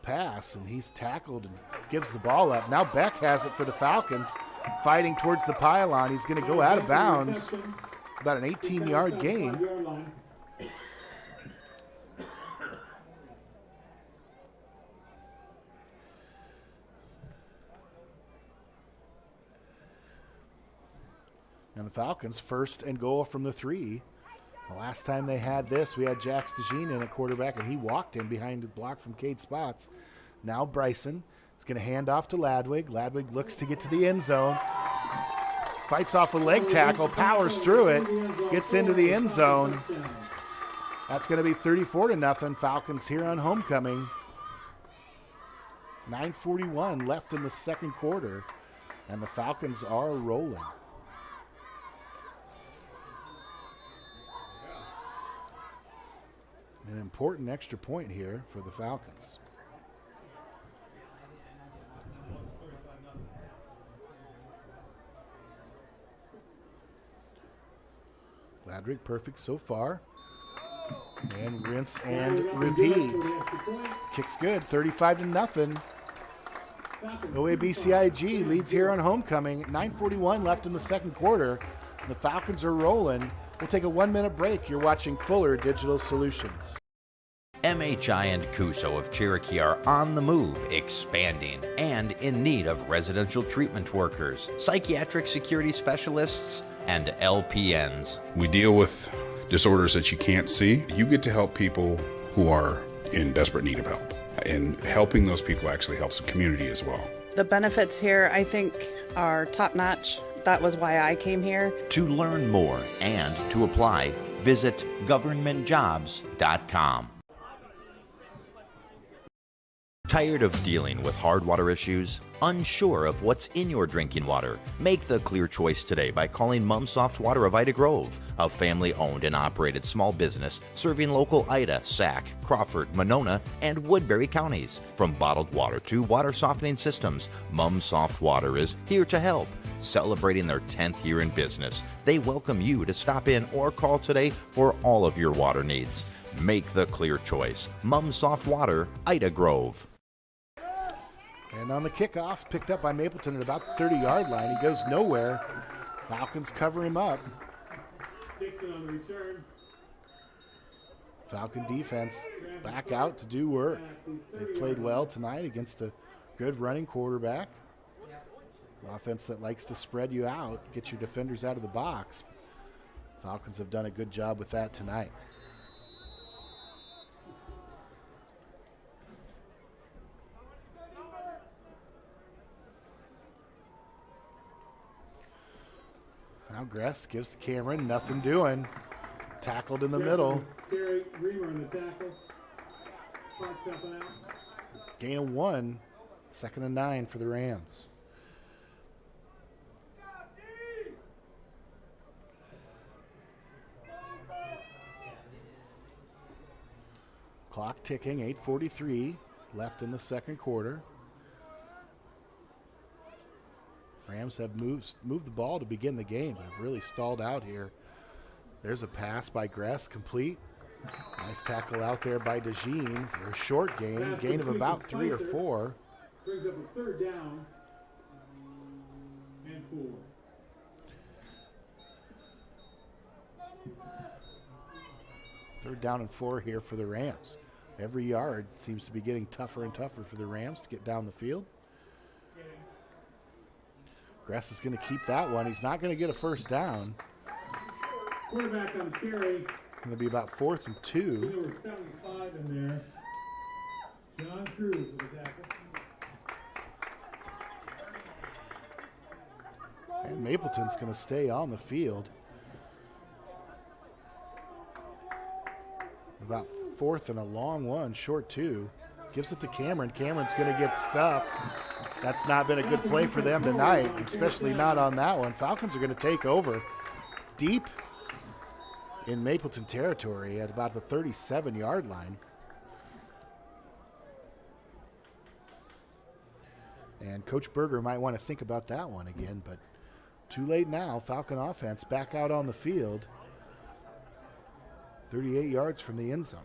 pass, and he's tackled and gives the ball up. Now Beck has it for the Falcons, fighting towards the pylon. He's going to go out of bounds. About an 18-yard gain. And the Falcons 1st and goal from the 3. The last time they had this, we had Jack Stajin in at quarterback, and he walked in behind the block from Cade Spots. Now Bryson is going to hand off to Ladwig. Ladwig looks to get to the end zone. Fights off a leg tackle, powers through it, gets into the end zone. That's going to be 34-0. Falcons here on homecoming. 9:41 left in the second quarter, and the Falcons are rolling. An important extra point here for the Falcons. Ladrick perfect so far. And rinse and repeat. Kicks good, 35-0. OABCIG leads here on homecoming. 9:41 left in the second quarter. The Falcons are rolling. We'll take a 1-minute break. You're watching Fuller Digital Solutions. MHI and CUSO of Cherokee are on the move, expanding, and in need of residential treatment workers, psychiatric security specialists, and LPNs. We deal with disorders that you can't see. You get to help people who are in desperate need of help. And helping those people actually helps the community as well. The benefits here, I think, are top-notch. That was why I came here. To learn more and to apply, visit governmentjobs.com. Tired of dealing with hard water issues? Unsure of what's in your drinking water? Make the clear choice today by calling Mum Soft Water of Ida Grove, a family-owned and operated small business serving local Ida, Sac, Crawford, Monona, and Woodbury counties. From bottled water to water softening systems, Mum Soft Water is here to help. Celebrating their 10th year in business, they welcome you to stop in or call today for all of your water needs. Make the clear choice. Mum Soft Water, Ida Grove. And on the kickoff, picked up by Mapleton at about the 30-yard line. He goes nowhere. Falcons cover him up. Dixon on the return. Falcon defense back out to do work. They played well tonight against a good running quarterback. An offense that likes to spread you out, get your defenders out of the box. Falcons have done a good job with that tonight. Now Gress gives to Cameron, nothing doing. Tackled in the middle. Gary Reamer on the tackle. Clock stepping out. Gain of 1. 2nd and 9 for the Rams. Clock ticking, 8:43 left in the second quarter. Rams have moved the ball to begin the game, but have really stalled out here. There's a pass by Gress, complete. Nice tackle out there by DeJean for a short gain of about 3 or 4. Brings up a 3rd down and 4. Third down and 4 here for the Rams. Every yard seems to be getting tougher and tougher for the Rams to get down the field. Gress is going to keep that one. He's not going to get a first down. Quarterback on the carry. Going to be about 4th and 2. Number 75 in there. John Cruz with the tackle. And Mapleton's going to stay on the field. About 4th and a long one, short 2. Gives it to Cameron. Cameron's going to get stuffed. That's not been a good play for them tonight, especially not on that one. Falcons are going to take over deep in Mapleton territory at about the 37-yard line. And Coach Berger might want to think about that one again, but too late now. Falcon offense back out on the field. 38 yards from the end zone.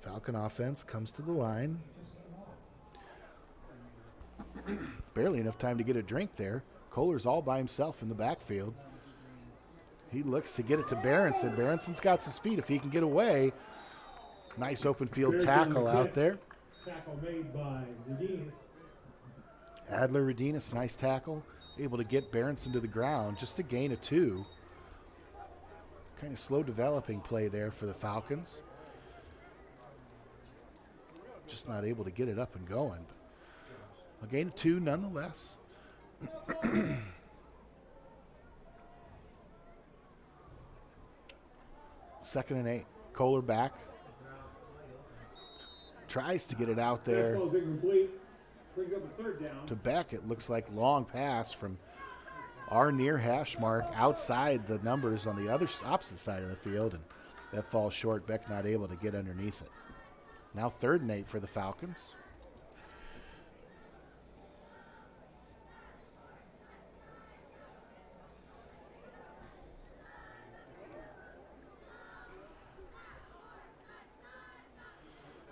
Falcon offense comes to the line. Barely enough time to get a drink there. Kohler's all by himself in the backfield. He looks to get it to Berenson. Berenson's got some speed if he can get away. Nice open field tackle out there. Tackle made by Redenis. Adler Redenis, nice tackle. Able to get Berenson to the ground. Just a gain of 2. Kind of slow developing play there for the Falcons. Just not able to get it up and going. A gain of 2 nonetheless. 2nd and 8. Kohler back. Tries to get it out there. Brings up a 3rd down. To Beck, it looks like long pass from our near hash mark outside the numbers on the opposite side of the field, and that falls short. Beck not able to get underneath it. Now 3rd and 8 for the Falcons.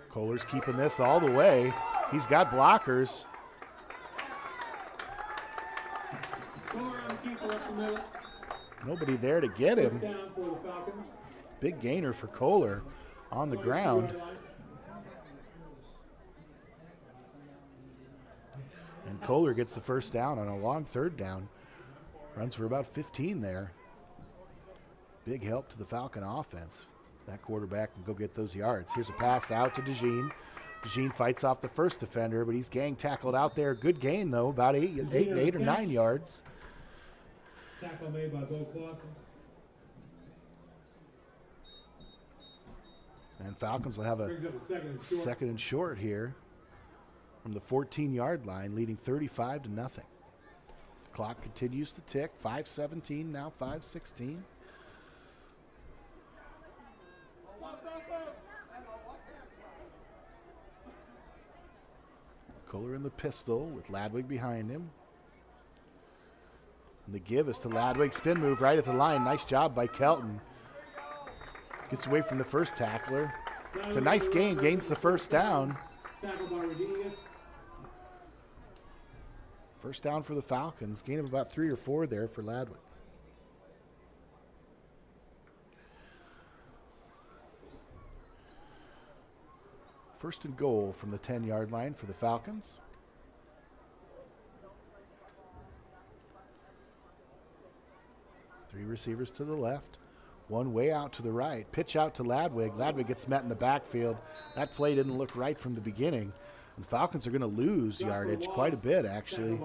Kohler's keeping this all the way. He's got blockers. Nobody there to get him. Big gainer for Kohler on the ground. And Kohler gets the first down on a long 3rd down. Runs for about 15 there. Big help to the Falcon offense. That quarterback can go get those yards. Here's a pass out to DeJean. DeJean fights off the first defender, but he's gang tackled out there. Good gain, though, about 8 or 9 yards. Tackle made by Bo Clausen. And Falcons will have a 2nd and short here from the 14-yard line, leading 35-0. Clock continues to tick. 5:17 now, 5:16. Kohler in the pistol with Ladwig behind him. And the give is to Ladwig. Spin move right at the line. Nice job by Kelton. Gets away from the first tackler. It's a nice gain. Gains the first down. Tackle by Redenis. First down for the Falcons. Gain of about 3 or 4 there for Ladwig. First and goal from the 10-yard line for the Falcons. Three receivers to the left. One way out to the right. Pitch out to Ladwig. Ladwig gets met in the backfield. That play didn't look right from the beginning. The Falcons are going to lose yardage quite a bit, actually.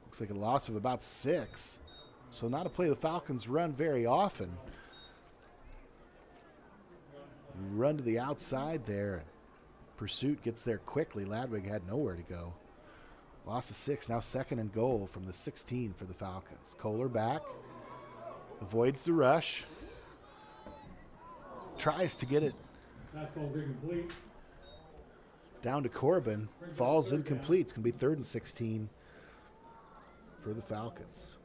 Looks like a loss of about 6. So not a play the Falcons run very often. Run to the outside there. Pursuit gets there quickly. Ladwig had nowhere to go. Loss of 6, now 2nd and goal from the 16 for the Falcons. Kohler back. Avoids the rush. Tries to get it down to Corbin. Falls incomplete. It's going to be 3rd and 16 for the Falcons.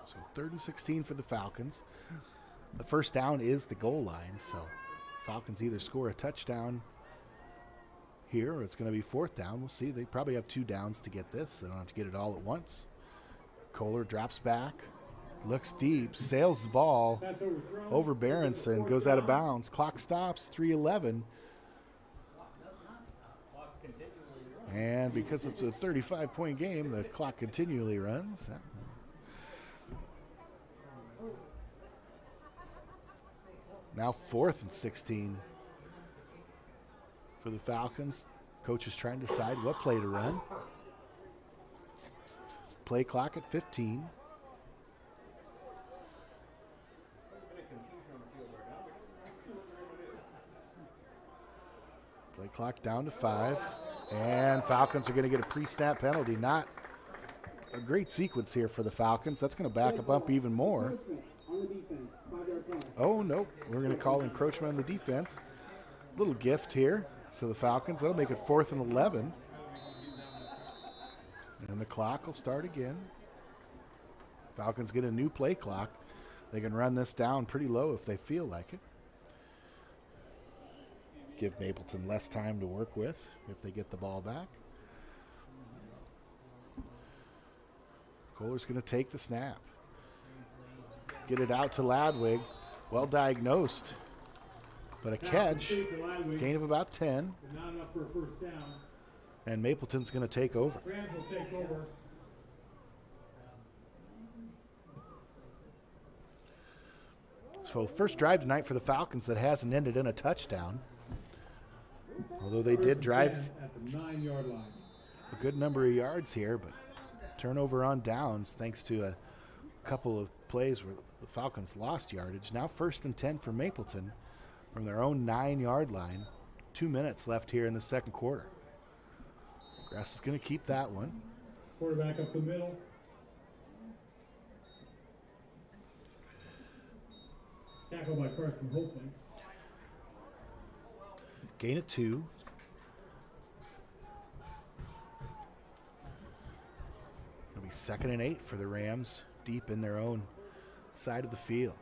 So 3rd and 16 for the Falcons. The first down is the goal line, so Falcons either score a touchdown here or it's going to be 4th down. We'll see. They probably have 2 downs to get this. They don't have to get it all at once. Kohler drops back, looks deep, sails the ball over Berenson, goes out of bounds. Clock stops, 3:11. And because it's a 35-point game, the clock continually runs. Now 4th and 16 for the Falcons. Coach is trying to decide what play to run. Play clock at 15. Play clock down to 5. And Falcons are going to get a pre-snap penalty. Not a great sequence here for the Falcons. That's going to back them up even more. Oh, nope. We're going to call encroachment on the defense. Little gift here to the Falcons. That'll make it 4th and 11. And the clock will start again. Falcons get a new play clock. They can run this down pretty low if they feel like it. Give Mapleton less time to work with if they get the ball back. Kohler's going to take the snap. Get it out to Ladwig. Well diagnosed. But a catch. Gain of about 10. Not enough for a first down. And Mapleton's going to take over. Rams will take over. So first drive tonight for the Falcons that hasn't ended in a touchdown. Although they did drive at the 9-yard line. A good number of yards here, but turnover on downs thanks to a couple of plays where the Falcons lost yardage. Now 1st and 10 for Mapleton from their own 9-yard line. 2 minutes left here in the second quarter. Grass is going to keep that one. Quarterback up the middle. Tackled by Carson Holtzman. Gain of 2. It'll be 2nd and 8 for the Rams, deep in their own side of the field.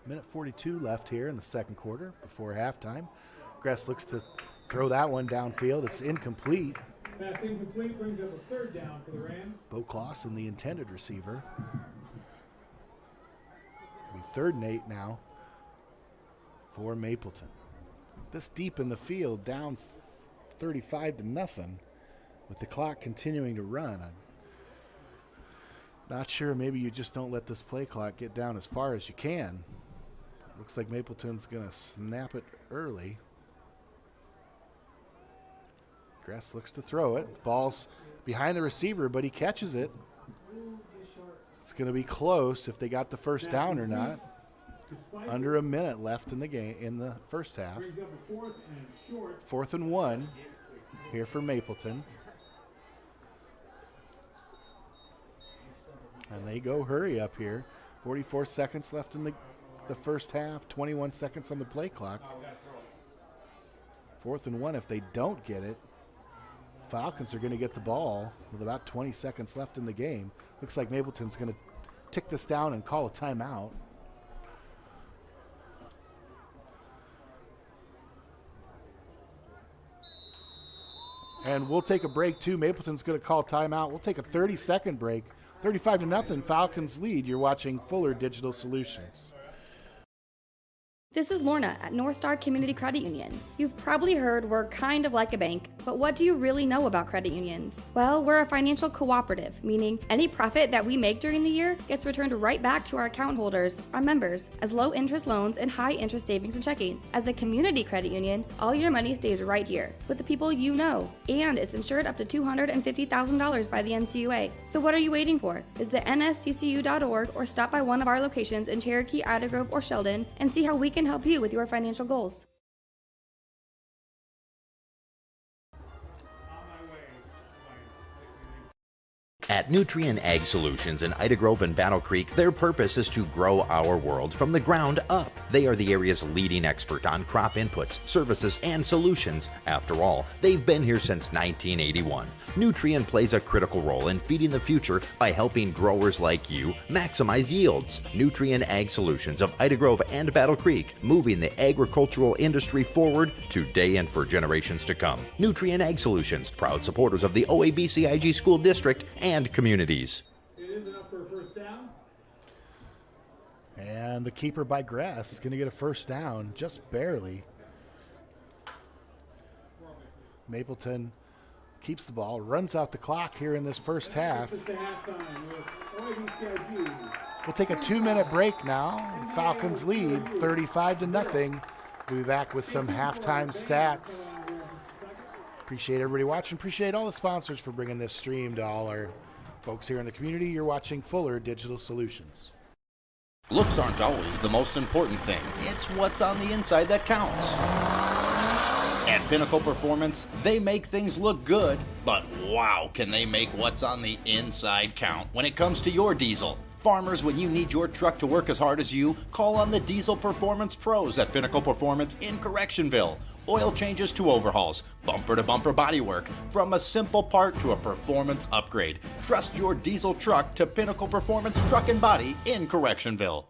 Minute 42 left here in the second quarter before halftime. Gress looks to throw that one downfield. It's incomplete. Pass incomplete, brings up a 3rd down for the Rams. Bo Clausen, the intended receiver. It'll be 3rd and 8 now for Mapleton. This deep in the field, down 35-0, with the clock continuing to run. I'm not sure. Maybe you just don't let this play clock get down as far as you can. Looks like Mapleton's going to snap it early. Gress looks to throw it. Ball's behind the receiver, but he catches it. It's going to be close if they got the first down or not. Under a minute left in the game, in the first half. 4th and 1 here for Mapleton. And they go hurry up here. 44 seconds left in the first half, 21 seconds on the play clock. 4th and 1 if they don't get it. Falcons are going to get the ball with about 20 seconds left in the game. Looks like Mapleton's going to tick this down and call a timeout. And we'll take a break too. Mapleton's going to call timeout. We'll take a 30-second break. 35-0, Falcons lead. You're watching Fuller Digital Solutions. This is Lorna at North Star Community Credit Union. You've probably heard we're kind of like a bank, but what do you really know about credit unions? Well, we're a financial cooperative, meaning any profit that we make during the year gets returned right back to our account holders, our members, as low interest loans and high interest savings and checking. As a community credit union, all your money stays right here with the people you know, and it's insured up to $250,000 by the NCUA. So what are you waiting for? Visit nsccu.org or stop by one of our locations in Cherokee, Ida Grove, or Sheldon and see how we can help you with your financial goals. At Nutrien Ag Solutions in Ida Grove and Battle Creek, their purpose is to grow our world from the ground up. They are the area's leading expert on crop inputs, services, and solutions. After all, they've been here since 1981. Nutrien plays a critical role in feeding the future by helping growers like you maximize yields. Nutrien Ag Solutions of Ida Grove and Battle Creek, moving the agricultural industry forward today and for generations to come. Nutrien Ag Solutions, proud supporters of the OABCIG School District and communities. It is enough for a first down. And the keeper by Grass is going to get a first down, just barely. Mapleton keeps the ball, runs out the clock here in this first half. We'll take a 2-minute break now. Falcons lead 35-0. We'll be back with some halftime stats. Appreciate everybody watching. Appreciate all the sponsors for bringing this stream to all our folks here in the community. You're watching Fuller Digital Solutions. Looks aren't always the most important thing. It's what's on the inside that counts. At Pinnacle Performance, they make things look good, but wow, can they make what's on the inside count when it comes to your diesel. Farmers, when you need your truck to work as hard as you, call on the Diesel Performance Pros at Pinnacle Performance in Correctionville. Oil changes to overhauls, bumper-to-bumper bodywork, from a simple part to a performance upgrade. Trust your diesel truck to Pinnacle Performance Truck and Body in Correctionville.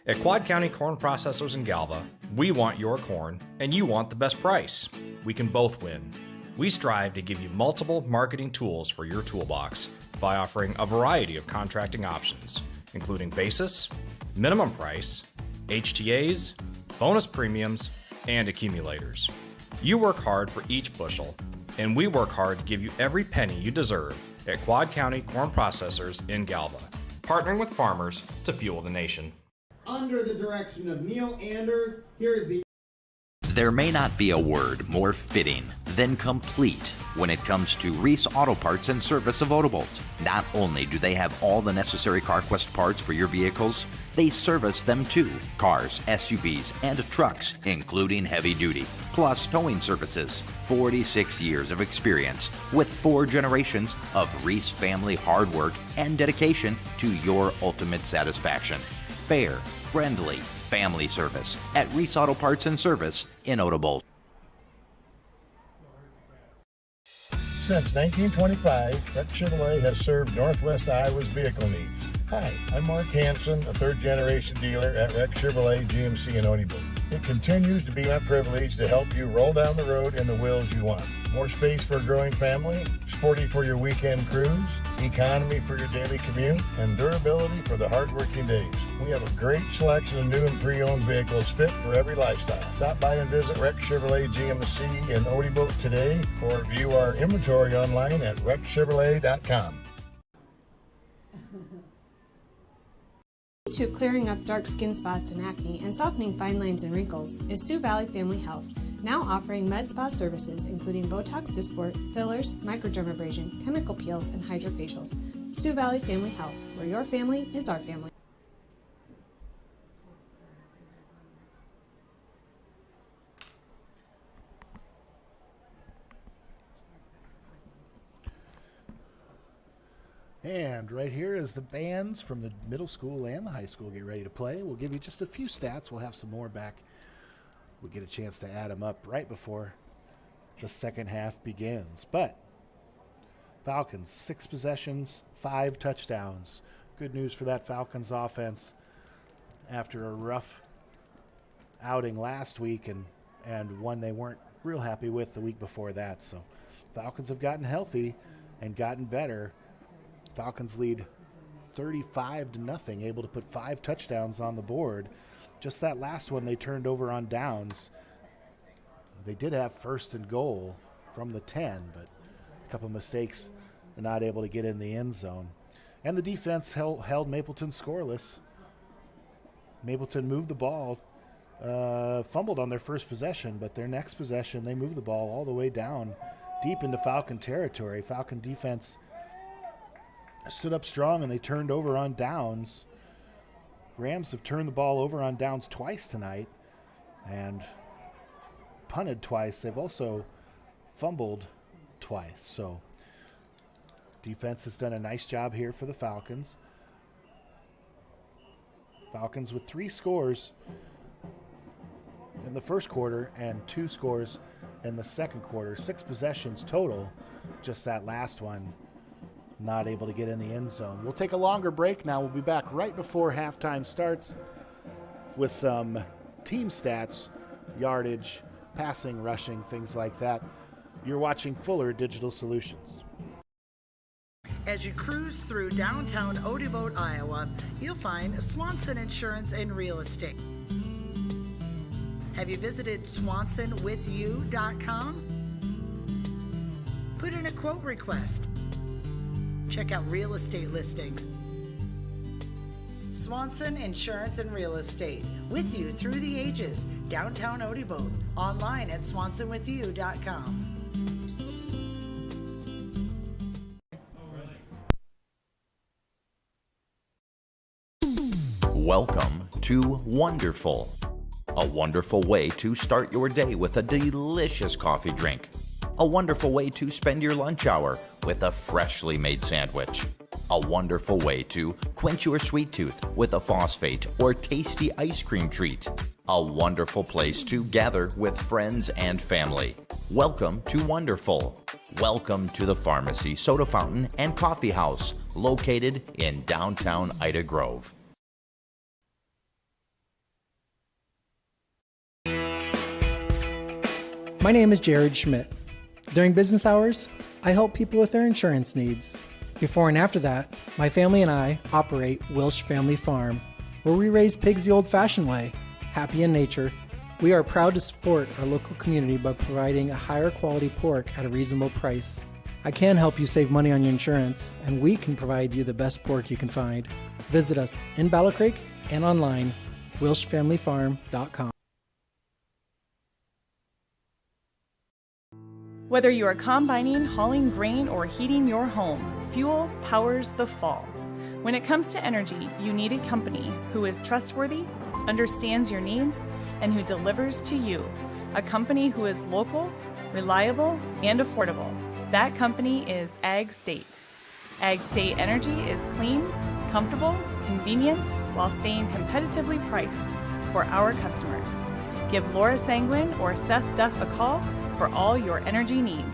At Quad County Corn Processors in Galva, we want your corn and you want the best price. We can both win. We strive to give you multiple marketing tools for your toolbox by offering a variety of contracting options, including basis, minimum price, HTAs, bonus premiums, and accumulators. You work hard for each bushel, and we work hard to give you every penny you deserve at Quad County Corn Processors in Galva, partnering with farmers to fuel the nation. Under the direction of Neil Anders, here is the... There may not be a word more fitting than complete when it comes to Reese Auto Parts and Service of Odebolt. Not only do they have all the necessary CarQuest parts for your vehicles, they service them too. Cars, SUVs, and trucks, including heavy duty, plus towing services. 46 years of experience with 4 generations of Reese family hard work and dedication to your ultimate satisfaction. Fair, friendly, family service at Reese Auto Parts and Service in Odebolt. Since 1925, Rex Chevrolet has served Northwest Iowa's vehicle needs. Hi, I'm Mark Hansen, a third-generation dealer at Rex Chevrolet GMC in Odebolt. It continues to be my privilege to help you roll down the road in the wheels you want. More space for a growing family, sporty for your weekend cruise, economy for your daily commute, and durability for the hard-working days. We have a great selection of new and pre-owned vehicles fit for every lifestyle. Stop by and visit Rex Chevrolet GMC in Odebolt today, or view our inventory online at rexchevrolet.com. To clearing up dark skin spots and acne and softening fine lines and wrinkles is Sioux Valley Family Health, now offering med spa services including Botox Dysport, fillers, microdermabrasion, chemical peels, and hydrofacials. Sioux Valley Family Health, where your family is our family. And right here is the bands from the middle school and the high school get ready to play. We'll give you just a few stats. We'll have some more back. We'll get a chance to add them up right before the second half begins. But Falcons, 6 possessions, 5 touchdowns. Good news for that Falcons offense after a rough outing last week and one they weren't real happy with the week before that. So Falcons have gotten healthy and gotten better. Falcons lead 35-0, able to put 5 touchdowns on the board. Just that last one they turned over on downs. They did have first and goal from the 10, but a couple of mistakes and not able to get in the end zone. And the defense held Mapleton scoreless. Mapleton moved the ball, fumbled on their first possession, but their next possession, they moved the ball all the way down deep into Falcon territory. Falcon defense stood up strong, and they turned over on downs. Rams have turned the ball over on downs twice tonight and punted twice. They've also fumbled twice. So defense has done a nice job here for the Falcons. Falcons with 3 scores in the first quarter and 2 scores in the second quarter. 6 possessions total. Just that last one not able to get in the end zone. We'll take a longer break now. We'll be back right before halftime starts with some team stats, yardage, passing, rushing, things like that. You're watching Fuller Digital Solutions. As you cruise through downtown Odebolt, Iowa, you'll find Swanson Insurance and Real Estate. Have you visited swansonwithyou.com? Put in a quote request. Check out real estate listings. Swanson Insurance and Real Estate, with you through the ages. Downtown Odebolt, online at swansonwithyou.com. Welcome to Wonderful. A wonderful way to start your day with a delicious coffee drink. A wonderful way to spend your lunch hour with a freshly made sandwich. A wonderful way to quench your sweet tooth with a phosphate or tasty ice cream treat. A wonderful place to gather with friends and family. Welcome to Wonderful. Welcome to the Pharmacy, Soda Fountain, and Coffee House, located in downtown Ida Grove. My name is Jared Schmidt. During business hours, I help people with their insurance needs. Before and after that, my family and I operate Wilsh Family Farm, where we raise pigs the old-fashioned way, happy in nature. We are proud to support our local community by providing a higher quality pork at a reasonable price. I can help you save money on your insurance, and we can provide you the best pork you can find. Visit us in Battle Creek and online, wilshfamilyfarm.com. Whether you are combining, hauling grain, or heating your home, fuel powers the fall. When it comes to energy, you need a company who is trustworthy, understands your needs, and who delivers to you. A company who is local, reliable, and affordable. That company is Ag State. Ag State Energy is clean, comfortable, convenient, while staying competitively priced for our customers. Give Laura Sanguin or Seth Duff a call for all your energy needs.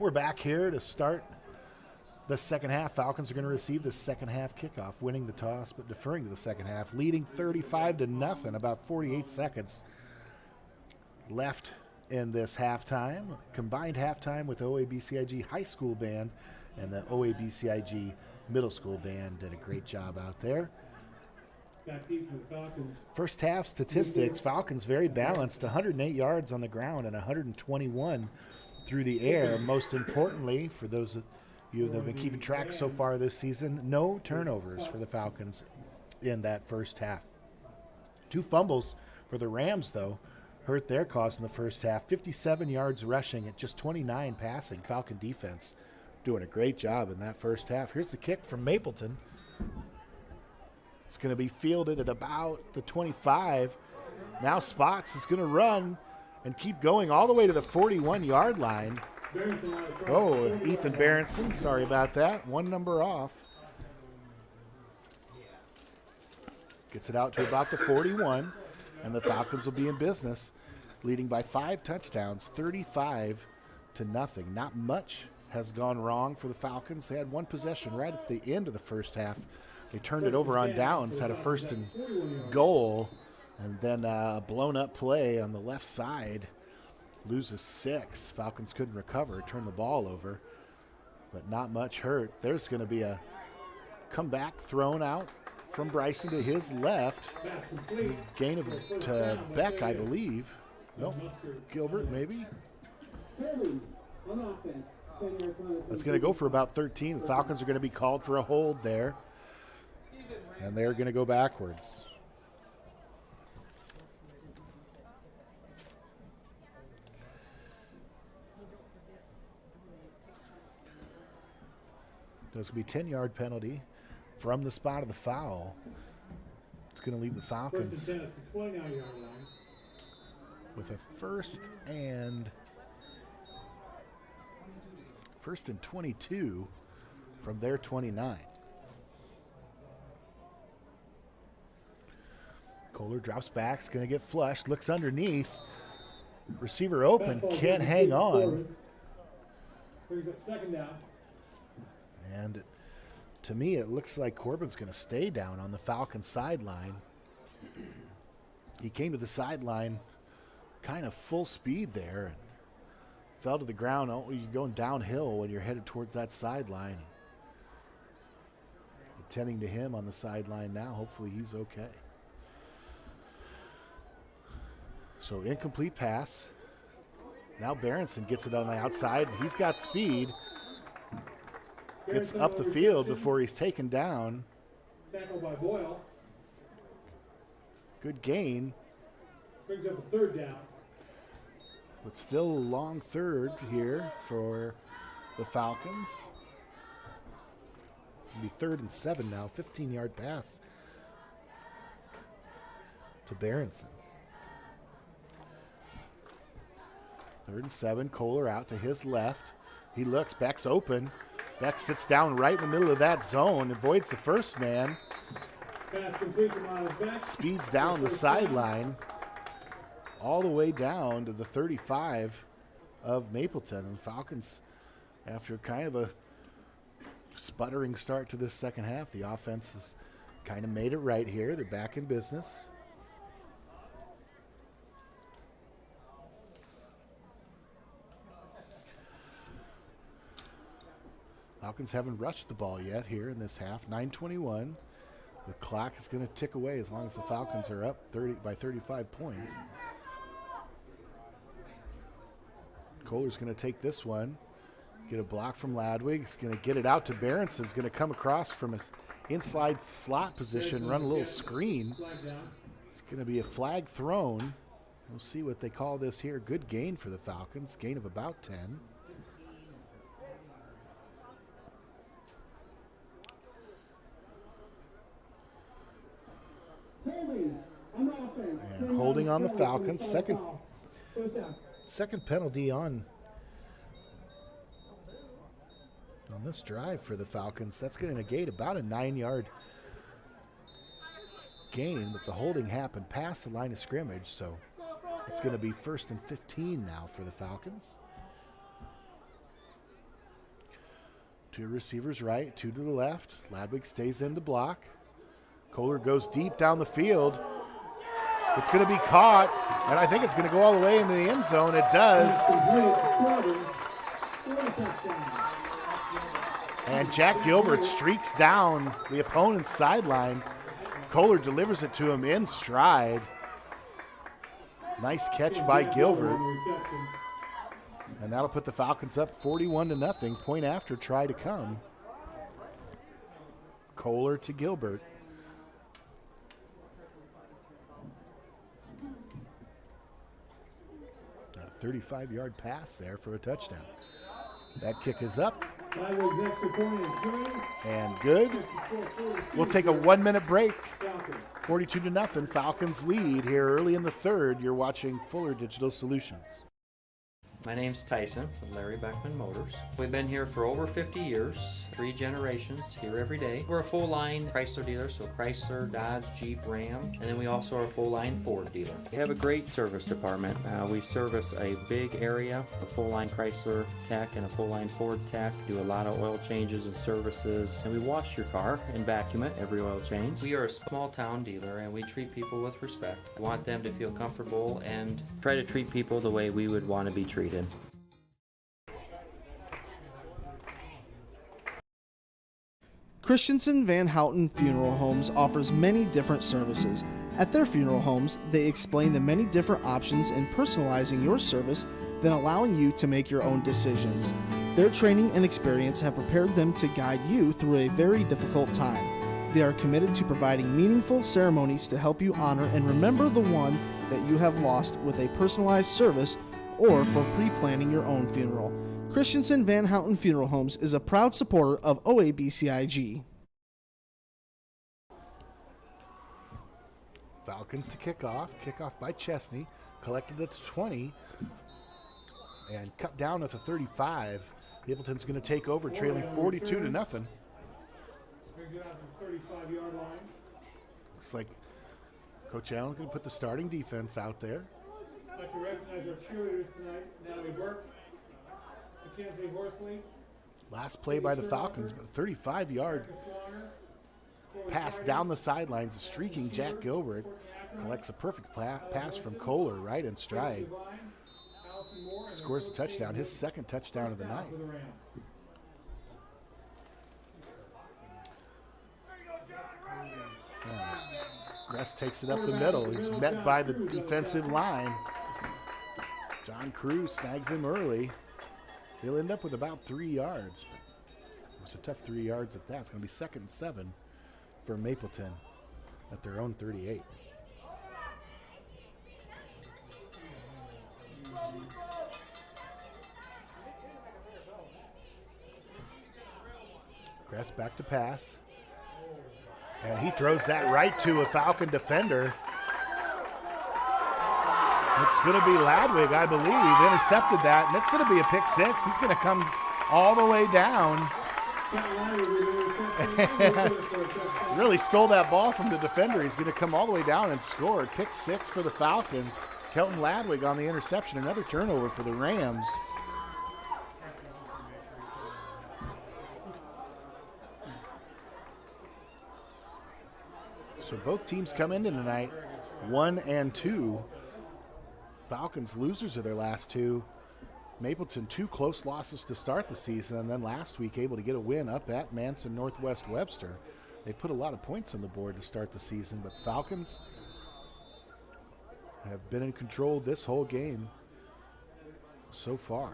We're back here to start the second half. Falcons are going to receive the second half kickoff, winning the toss but deferring to the second half, leading 35-0. About 48 seconds left in this halftime. Combined halftime with OABCIG High School Band and the OABCIG Middle School Band did a great job out there. First half statistics, Falcons very balanced, 108 yards on the ground and 121 through the air. Most importantly, for those of you that have been keeping track so far this season, no turnovers for the Falcons in that first half. 2 fumbles for the Rams, though, hurt their cause in the first half. 57 yards rushing at just 29 passing. Falcon defense doing a great job in that first half. Here's the kick from Mapleton. It's going to be fielded at about the 25. Now Spots is going to run and keep going all the way to the 41-yard line. Oh, Ethan Berenson, sorry about that. 1 number off. Gets it out to about the 41, and the Falcons will be in business, leading by 5 touchdowns, 35-0. Not much has gone wrong for the Falcons. They had 1 possession right at the end of the first half. They turned it over on downs, had a 1st and goal, and then a blown-up play on the left side. Loses 6. Falcons couldn't recover, turned the ball over, but not much hurt. There's going to be a comeback thrown out from Bryson to his left. Gain of to Beck, I believe. No, Gilbert maybe. That's going to go for about 13. The Falcons are going to be called for a hold there, and they're going to go backwards. There's going to be a 10-yard penalty from the spot of the foul. It's going to leave the Falcons with a first and 22 from their 29. Kohler drops back, is going to get flushed, looks underneath. Receiver open, can't hang on. Brings up 2nd down. And to me, it looks like Corbin's going to stay down on the Falcons sideline. He came to the sideline kind of full speed there and fell to the ground. Oh, you're going downhill when you're headed towards that sideline. Attending to him on the sideline now. Hopefully he's okay. So incomplete pass. Now Berenson gets it on the outside. He's got speed. Gets up the field before he's taken down. Tackle by Boyle. Good gain. Brings up a 3rd down. But still a long 3rd here for the Falcons. It'll be 3rd and 7 now. 15-yard pass to Berenson. 3rd and 7. Kohler out to his left. He looks. Beck's open. Beck sits down right in the middle of that zone, avoids the first man. Speeds down the sideline all the way down to the 35 of Mapleton. And the Falcons, after kind of a sputtering start to this second half, the offense has kind of made it right here. They're back in business. Falcons haven't rushed the ball yet here in this half. 9:21. The clock is going to tick away as long as the Falcons are up 35 points. Kohler's going to take this one. Get a block from Ladwig. He's going to get it out to Berenson. He's going to come across from his inside slot position, run a little screen. It's going to be a flag thrown. We'll see what they call this here. Good gain for the Falcons. Gain of about 10. And holding on the Falcons. Second penalty on this drive for the Falcons. That's going to negate about a 9-yard gain, but the holding happened past the line of scrimmage, so it's going to be 1st and 15 now for the Falcons. Two receivers right, two to the left. Ladwig stays in to block. Kohler goes deep down the field. It's going to be caught, and I think it's going to go all the way into the end zone. It does. And Jack Gilbert streaks down the opponent's sideline. Kohler delivers it to him in stride. Nice catch by Gilbert. And that'll put the Falcons up 41-0. Point after try to come. Kohler to Gilbert. A 35-yard pass there for a touchdown. That kick is up. And good. We'll take a 1-minute break. 42-0. Falcons lead here early in the third. You're watching Fuller Digital Solutions. My name's Tyson with Larry Beckman Motors. We've been here for over 50 years, 3 generations, here every day. We're a full-line Chrysler dealer, so Chrysler, Dodge, Jeep, Ram, and then we also are a full-line Ford dealer. We have a great service department. We service a big area, a full-line Chrysler tech and a full-line Ford tech, do a lot of oil changes and services, and we wash your car and vacuum it every oil change. We are a small-town dealer, and we treat people with respect. We want them to feel comfortable and try to treat people the way we would want to be treated. Christensen Van Houten Funeral Homes offers many different services. At their funeral homes, they explain the many different options in personalizing your service, then allowing you to make your own decisions. Their training and experience have prepared them to guide you through a very difficult time. They are committed to providing meaningful ceremonies to help you honor and remember the one that you have lost with a personalized service or for pre-planning your own funeral. Christensen Van Houten Funeral Homes is a proud supporter of OABCIG. Falcons to kick off by Chesney, collected at the 20 and cut down at the 35. Mapleton's going to take over, trailing 42-0. Brings it out to the 35-yard line. Looks like Coach Allen's going to put the starting defense out there. I'd like to recognize our cheerleaders tonight. Natalie Burke, Mackenzie Horsley. Last play by the Falcons, but 35-yard pass down the sidelines. A streaking Jack Gilbert collects a perfect pass from Kohler right in stride. Scores a touchdown, his second touchdown of the night. Gress takes it up the middle. He's met by the defensive line. John Cruz snags him early. They'll end up with about 3 yards. But it was a tough 3 yards at that. It's going to be 2nd and 7 for Mapleton at their own 38. Gress back to pass. And he throws that right to a Falcon defender. It's going to be Ladwig, I believe, intercepted that, and it's going to be a pick 6. He's going to come all the way down. Really stole that ball from the defender. He's going to come all the way down and score. Pick 6 for the Falcons. Kelton Ladwig on the interception. Another turnover for the Rams. So both teams come into tonight 1-2. Falcons losers of their last 2. Mapleton 2 close losses to start the season, and then last week able to get a win up at Manson Northwest Webster. They put a lot of points on the board to start the season, but the Falcons have been in control this whole game so far.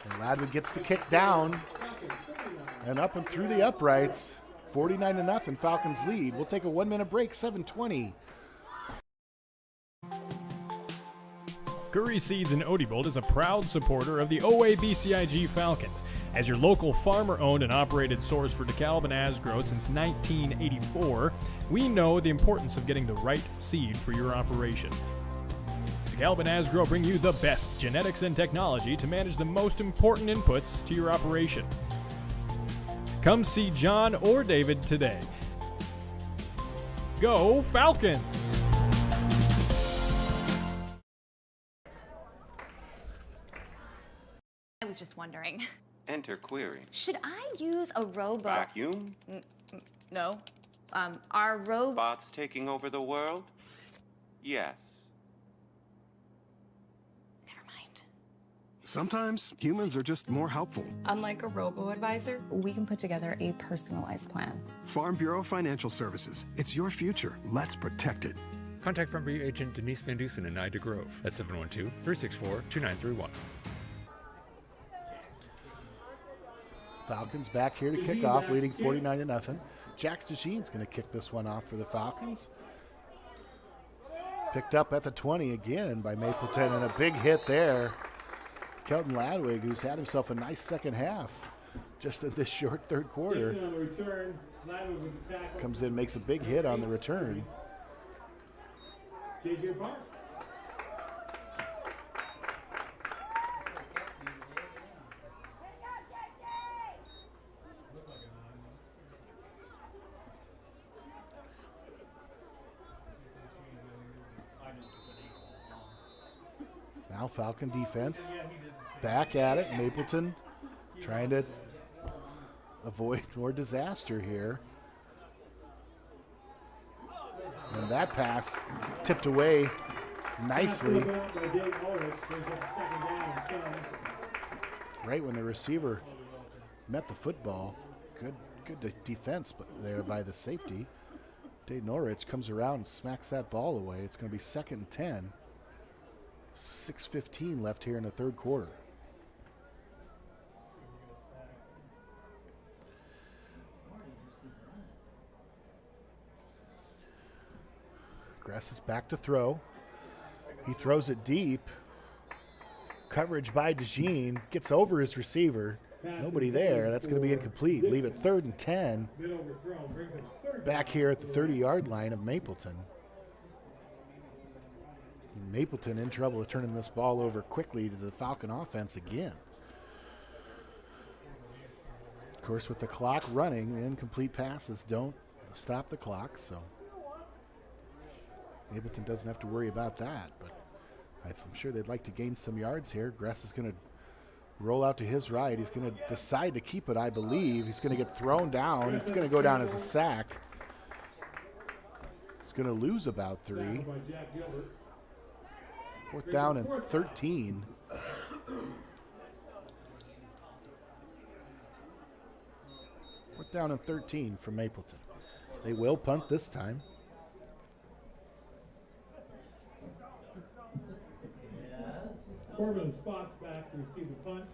And Ladwig gets the kick down and up and through the uprights. 49-0, Falcons lead. We'll take a 1-minute break, 7:20. Curry Seeds in Odebolt is a proud supporter of the OABCIG Falcons. As your local farmer-owned and operated source for DeKalb and Asgrow since 1984, we know the importance of getting the right seed for your operation. DeKalb and Asgrow bring you the best genetics and technology to manage the most important inputs to your operation. Come see John or David today. Go Falcons! I was just wondering. Enter query. Should I use a robot? Vacuum? No. Are robots Bots taking over the world? Yes. Sometimes humans are just more helpful. Unlike a robo-advisor, we can put together a personalized plan. Farm Bureau Financial Services. It's your future. Let's protect it. Contact Farm Bureau agent Denise Van Dusen in Ida Grove at 712-364-2931. Falcons back here to kick off, leading 49-0. Jax DeJean's going to kick this one off for the Falcons. Picked up at the 20 again by Mapleton, and a big hit there. Kelton Ladwig, who's had himself a nice second half just in this short third quarter, comes in, makes a big hit on the return. JJ Park. Now Falcon defense back at it. Mapleton trying to avoid more disaster here. And that pass tipped away nicely. Right when the receiver met the football. Good defense there by the safety. Dave Norwich comes around and smacks that ball away. It's going to be 2nd and 10. 6:15 left here in the third quarter. Gress is back to throw. He throws it deep. Coverage by DeJean. Gets over his receiver. Nobody there. That's going to be incomplete. Leave it 3rd and 10. Back here at the 30-yard line of Mapleton. Mapleton in trouble of turning this ball over quickly to the Falcon offense again. Of course, with the clock running, the incomplete passes don't stop the clock, so Mapleton doesn't have to worry about that, but I'm sure they'd like to gain some yards here. Gress is going to roll out to his right. He's going to decide to keep it, I believe. He's going to get thrown down. It's going to go down as a sack. He's going to lose about 3. 4th down and 13. 4th down and 13 for Mapleton. They will punt this time. Corbin spots back to receive the punt.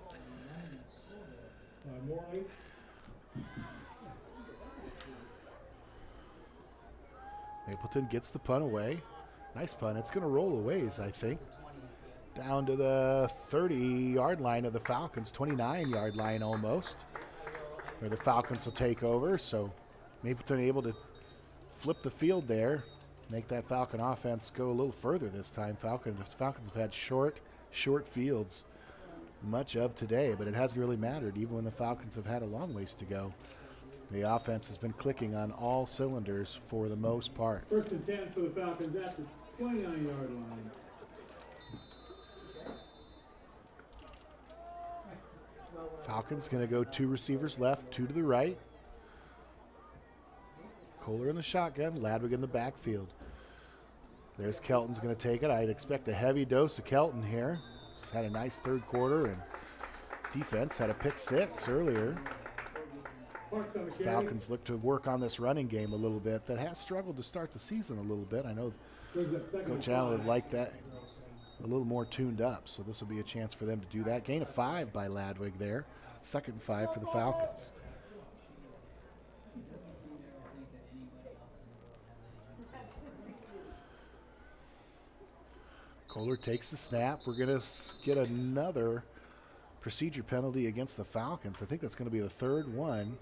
Morley. Mapleton gets the punt away. Nice punt. It's going to roll a ways, I think. Down to the 30-yard line of the Falcons, 29-yard line almost, where the Falcons will take over. So Mapleton able to flip the field there, make that Falcon offense go a little further this time. Falcons have had short fields much of today, but it hasn't really mattered, even when the Falcons have had a long ways to go. The offense has been clicking on all cylinders for the most part. 1st and 10 for the Falcons at the 29-yard line. Falcons going to go 2 receivers left, 2 to the right. Kohler in the shotgun, Ladwig in the backfield. There's Kelton's going to take it. I'd expect a heavy dose of Kelton here. He's had a nice third quarter, and defense had a pick 6 earlier. Falcons look to work on this running game a little bit that has struggled to start the season a little bit. I know Coach Allen would like that a little more tuned up, so this will be a chance for them to do that. Gain of 5 by Ladwig there. 2nd and 5 for the Falcons. Kohler takes the snap. We're going to get another procedure penalty against the Falcons. I think that's going to be the 3rd one.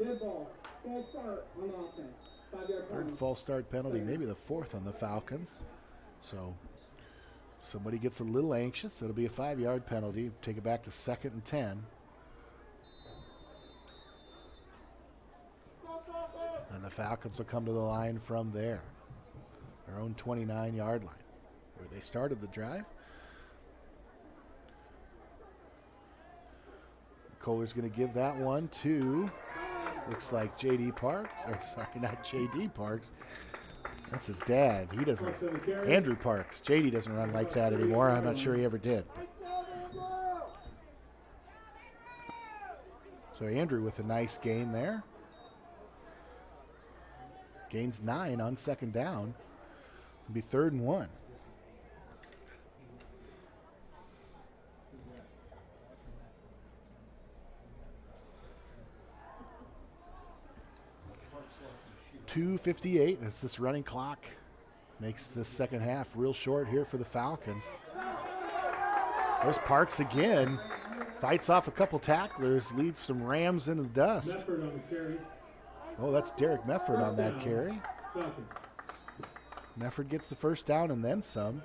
Third false start penalty, maybe the 4th on the Falcons. So somebody gets a little anxious. It'll be a 5-yard penalty. Take it back to 2nd and 10. And the Falcons will come to the line from there. their own 29-yard line, where they started the drive. Kohler's going to give that one to, looks like J.D. Parks. Or sorry, not J.D. Parks. That's his dad. He doesn't, Andrew Parks. J.D. doesn't run like that anymore. I'm not sure he ever did. So Andrew with a nice gain there. Gains 9 on second down. It'll be 3rd and 1. .258 as this running clock makes the second half real short here for the Falcons. There's Parks again. Fights off a couple tacklers, leads some Rams into the dust. Oh, that's Derek Mefford on that carry. Mefford gets the first down and then some.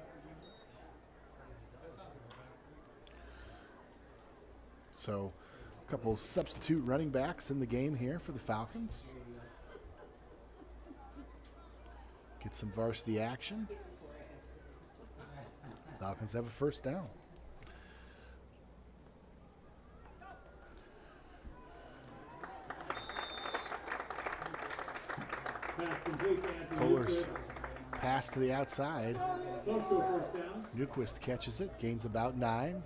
So a couple substitute running backs in the game here for the Falcons. Get some varsity action. Falcons have a first down. Kohler's pass to the outside. Newquist catches it, gains about 9.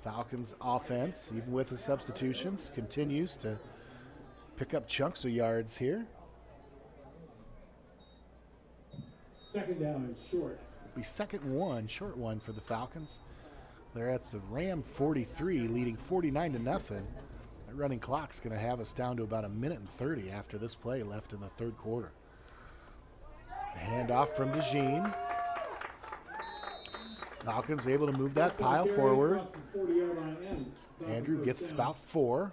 Falcons offense, even with the substitutions, continues to pick up chunks of yards here. Second down and short. Be 2nd and 1, short one for the Falcons. They're at the Ram 43, leading 49-0. That running clock's going to have us down to about 1:30 after this play left in the 3rd quarter. The handoff from DeJean. Falcons able to move that pile forward. Andrew gets about 4.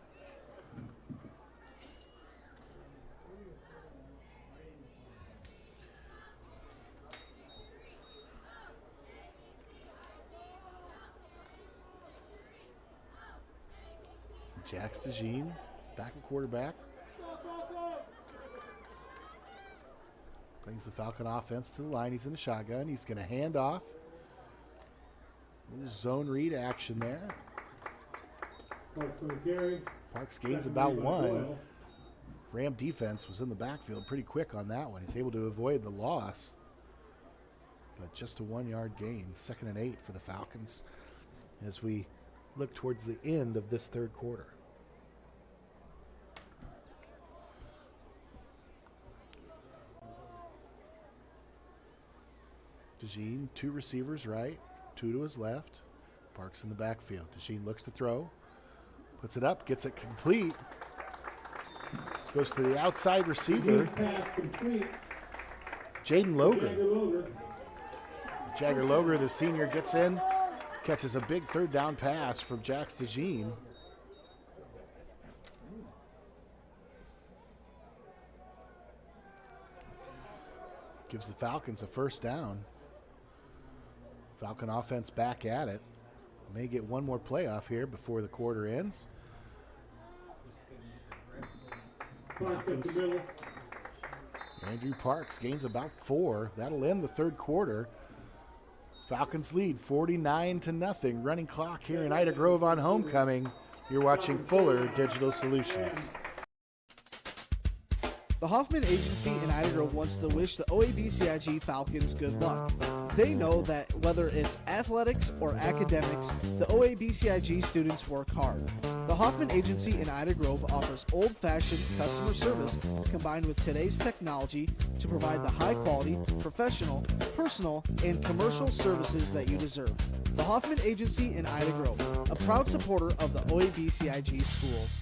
Jax DeJean, back at quarterback. Brings the Falcon offense to the line. He's in the shotgun. He's going to hand off. Little zone read action there. Parks gains about 1. Ram defense was in the backfield pretty quick on that one. He's able to avoid the loss. But just a 1-yard gain. 2nd and 8 for the Falcons as we look towards the end of this 3rd quarter. DeJean, 2 receivers right, 2 to his left. Parks in the backfield. DeJean looks to throw, puts it up, gets it complete. Goes to the outside receiver. Jaden Loger. Jagger Loger, the senior, gets in, catches a big 3rd down pass from Jax DeJean. Gives the Falcons a first down. Falcon offense back at it. May get one more playoff here before the quarter ends. Falcons. Andrew Parks gains about 4. That'll end the 3rd quarter. Falcons lead 49-0. Running clock here in Ida Grove on homecoming. You're watching Fuller Digital Solutions. The Hoffman Agency in Ida Grove wants to wish the OABCIG Falcons good luck. They know that whether it's athletics or academics, the OABCIG students work hard. The Hoffman Agency in Ida Grove offers old-fashioned customer service combined with today's technology to provide the high-quality, professional, personal, and commercial services that you deserve. The Hoffman Agency in Ida Grove, a proud supporter of the OABCIG schools.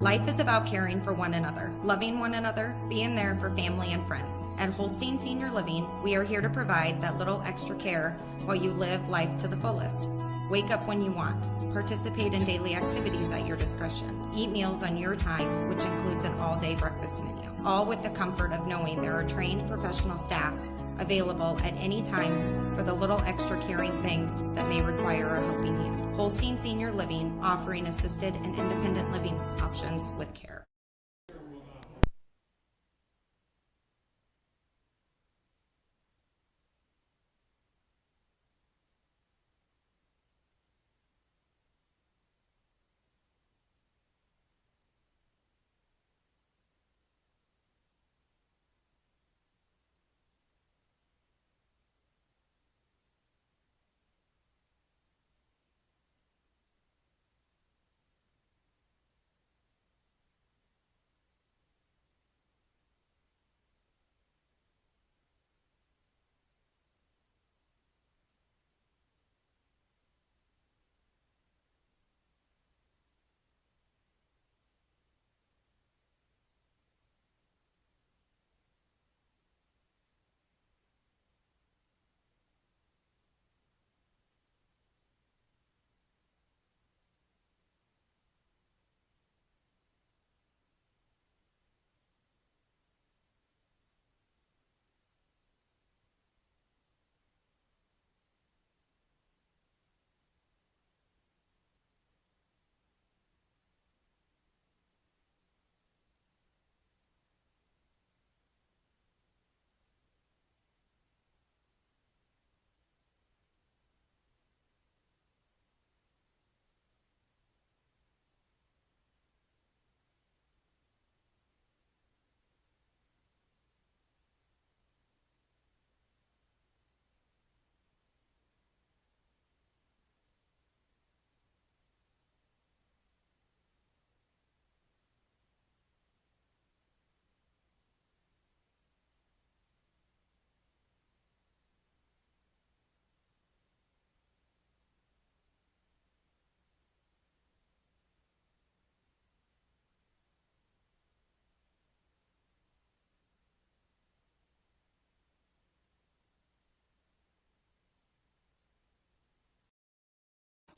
Life is about caring for one another, loving one another, being there for family and friends. At Holstein Senior Living, we are here to provide that little extra care while you live life to the fullest. Wake up when you want. Participate in daily activities at your discretion. Eat meals on your time, which includes an all-day breakfast menu. All with the comfort of knowing there are trained professional staff available at any time for the little extra caring things that may require a helping hand. Holstein Senior Living, offering assisted and independent living options with care.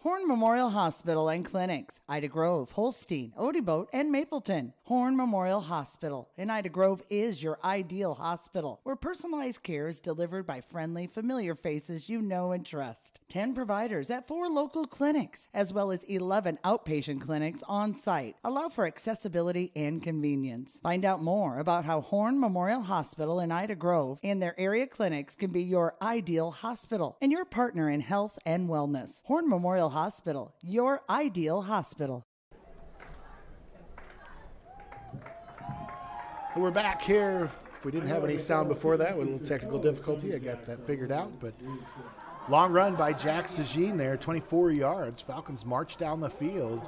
Horn Memorial Hospital and Clinics, Ida Grove, Holstein, Odeboat, and Mapleton. Horn Memorial Hospital in Ida Grove is your ideal hospital, where personalized care is delivered by friendly, familiar faces you know and trust. 10 providers at 4 local clinics, as well as 11 outpatient clinics on site, allow for accessibility and convenience. Find out more about how Horn Memorial Hospital in Ida Grove and their area clinics can be your ideal hospital and your partner in health and wellness. Horn Memorial Hospital, your ideal hospital. We're back here. If we didn't have any sound before that, with a little technical difficulty, I got that figured out. But long run by Jack Stagine there, 24 yards. Falcons march down the field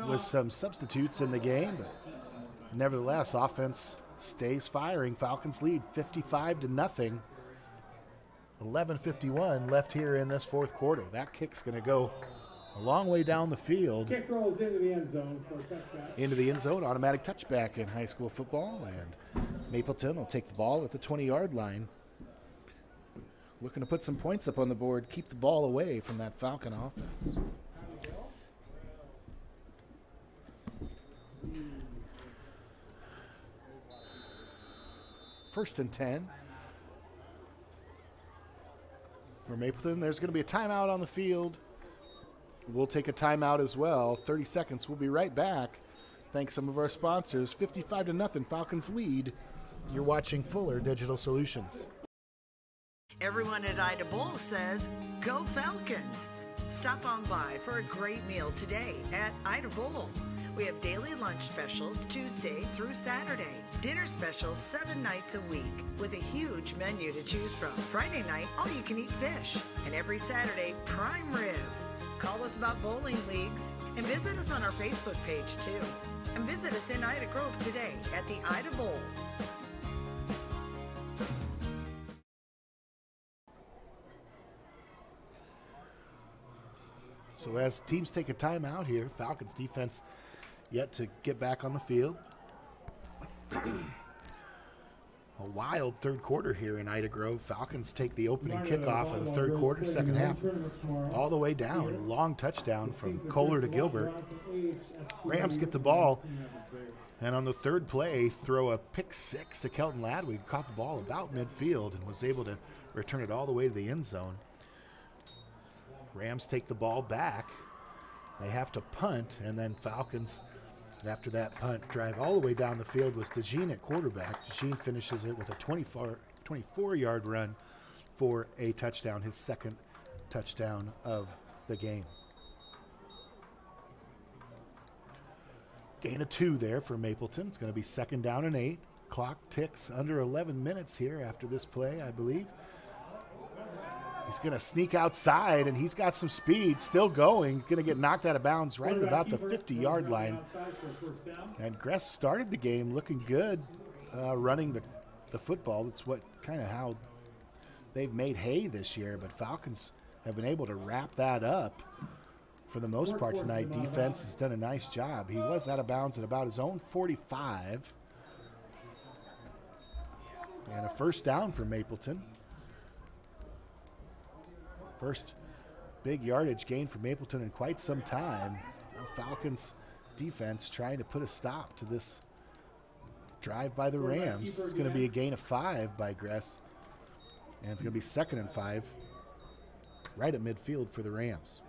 with some substitutes in the game. But nevertheless, offense stays firing. Falcons lead 55-0. 11:51 left here in this fourth quarter. That kick's going to go a long way down the field. Kick rolls into the end zone for a touchback. Into the end zone, automatic touchback in high school football. And Mapleton will take the ball at the 20-yard line. Looking to put some points up on the board, keep the ball away from that Falcon offense. First and 10. For Mapleton, there's going to be a timeout on the field. We'll take a timeout as well. 30 seconds. We'll be right back. Thanks some of our sponsors. 55-0 Falcons lead. You're watching Fuller Digital Solutions. Everyone at Ida Bowl says, go Falcons. Stop on by for a great meal today at Ida Bowl. We have daily lunch specials Tuesday through Saturday. Dinner specials 7 nights a week with a huge menu to choose from. Friday night, all you can eat fish. And every Saturday, prime rib. Call us about bowling leagues and visit us on our Facebook page too. And visit us in Ida Grove today at the Ida Bowl. So as teams take a timeout here, Falcons defense yet to get back on the field. A wild third quarter here in Ida Grove. Falcons take the opening kickoff of the third quarter, second half, all the way down. A long touchdown from Kohler to Gilbert. Rams get the ball, and on the third play, throw a pick six to Kelton Ladwig. Caught the ball about midfield and was able to return it all the way to the end zone. Rams take the ball back. They have to punt, and then Falcons, after that punt, drive all the way down the field with Stagine at quarterback. Stagine finishes it with a 24-yard run for a touchdown, his second touchdown of the game. Gain of 2 there for Mapleton. It's going to be 2nd down and 8. Clock ticks under 11 minutes here after this play, I believe. He's going to sneak outside, and he's got some speed, still going. Going to get knocked out of bounds right at about the 50-yard line. And Gress started the game looking good, running the football. That's what kind of how they've made hay this year. But Falcons have been able to wrap that up for the most part tonight. Defense has done a nice job. He was out of bounds at about his own 45. And a first down for Mapleton. First big yardage gain for Mapleton in quite some time. Now Falcons defense trying to put a stop to this drive by the Rams. It's going to be a gain of 5 by Gress. And it's going to be 2nd and 5 right at midfield for the Rams.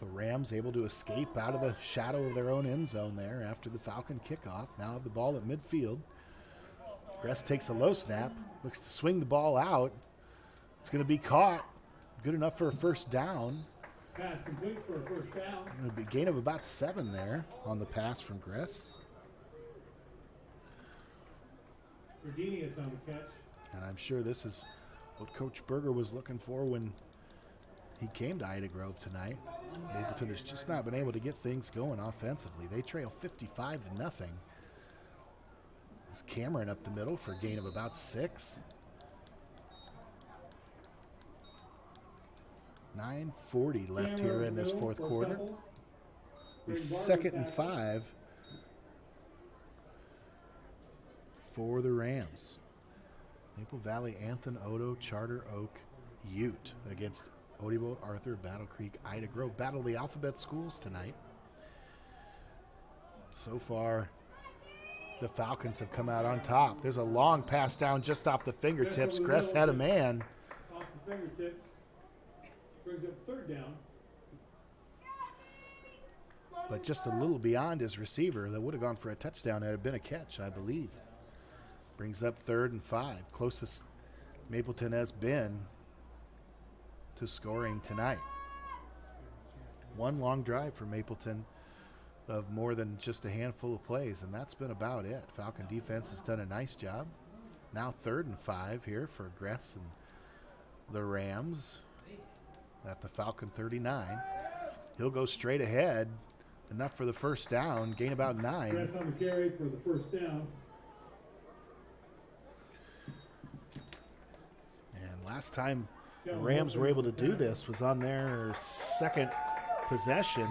So Rams able to escape out of the shadow of their own end zone there after the Falcon kickoff. Now have the ball at midfield. Gress takes a low snap, looks to swing the ball out. It's going to be caught. Good enough for a first down. Pass complete for a first down. It'll be a gain of about 7 there on the pass from Gress. Virginia is on the catch. And I'm sure this is what Coach Berger was looking for when he came to Ida Grove tonight. Mapleton has just not been able to get things going offensively. They trail 55-0. It's Cameron up the middle for a gain of about 6. 9:40 left here in this fourth quarter. It's 2nd and 5 for the Rams. Maple Valley, Anthem, Odo, Charter Oak, Ute against Odebolt, Arthur, Battle Creek, Ida Grove. Battle of the Alphabet Schools tonight. So far, the Falcons have come out on top. There's a long pass down just off the fingertips. Gress had a man. Off the fingertips. Brings up third down. But just a little beyond his receiver. That would have gone for a touchdown. It had been a catch, I believe. Brings up 3rd and 5. Closest Mapleton has been to scoring tonight. One long drive for Mapleton of more than just a handful of plays, and that's been about it. Falcon defense has done a nice job. Now 3rd and 5 here for Gress and the Rams at the Falcon 39. He'll go straight ahead. Enough for the first down. Gain about 9. Gress on the carry for the first down. And last time the Rams were able to do this was on their second possession.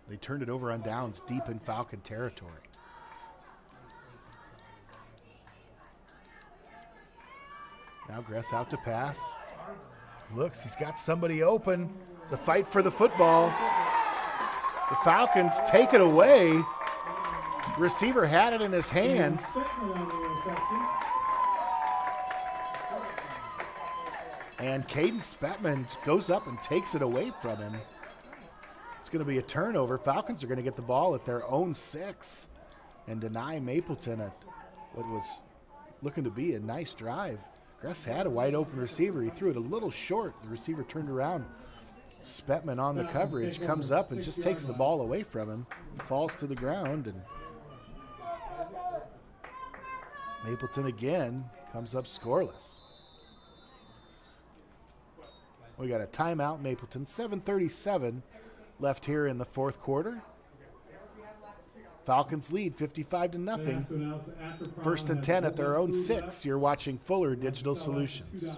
They turned it over on downs deep in Falcon territory. Now Gress out to pass. Looks, he's got somebody open. It's a fight for the football. The Falcons take it away. Receiver had it in his hands. And Caden Spetman goes up and takes it away from him. It's going to be a turnover. Falcons are going to get the ball at their own 6 and deny Mapleton what was looking to be a nice drive. Gress had a wide open receiver. He threw it a little short. The receiver turned around. Spetman on the coverage comes up and just takes the ball away from him. Falls to the ground, and Mapleton again comes up scoreless. We got a timeout, Mapleton. 7:37 left here in the 4th quarter. Falcons lead 55-0. 1st and 10 at their own 6. You're watching Fuller Digital Solutions.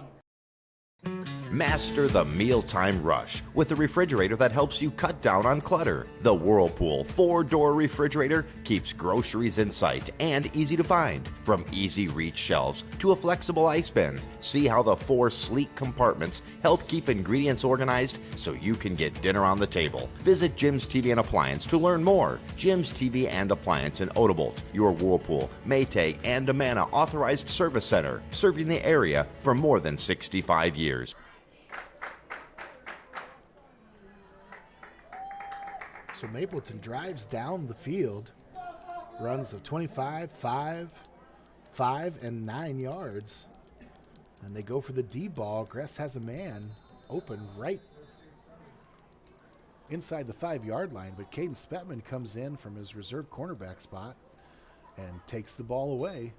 Master the mealtime rush with the refrigerator that helps you cut down on clutter. The Whirlpool 4-door refrigerator keeps groceries in sight and easy to find. From easy reach shelves to a flexible ice bin, see how the 4 sleek compartments help keep ingredients organized so you can get dinner on the table. Visit Jim's TV and Appliance to learn more. Jim's TV and Appliance in Odebolt, your Whirlpool, Maytag, and Amana authorized service center, serving the area for more than 65 years. So Mapleton drives down the field, runs of 25, 5, 5, and 9 yards. And they go for the D ball. Gress has a man open right inside the 5-yard line, but Caden Spetman comes in from his reserve cornerback spot and takes the ball away.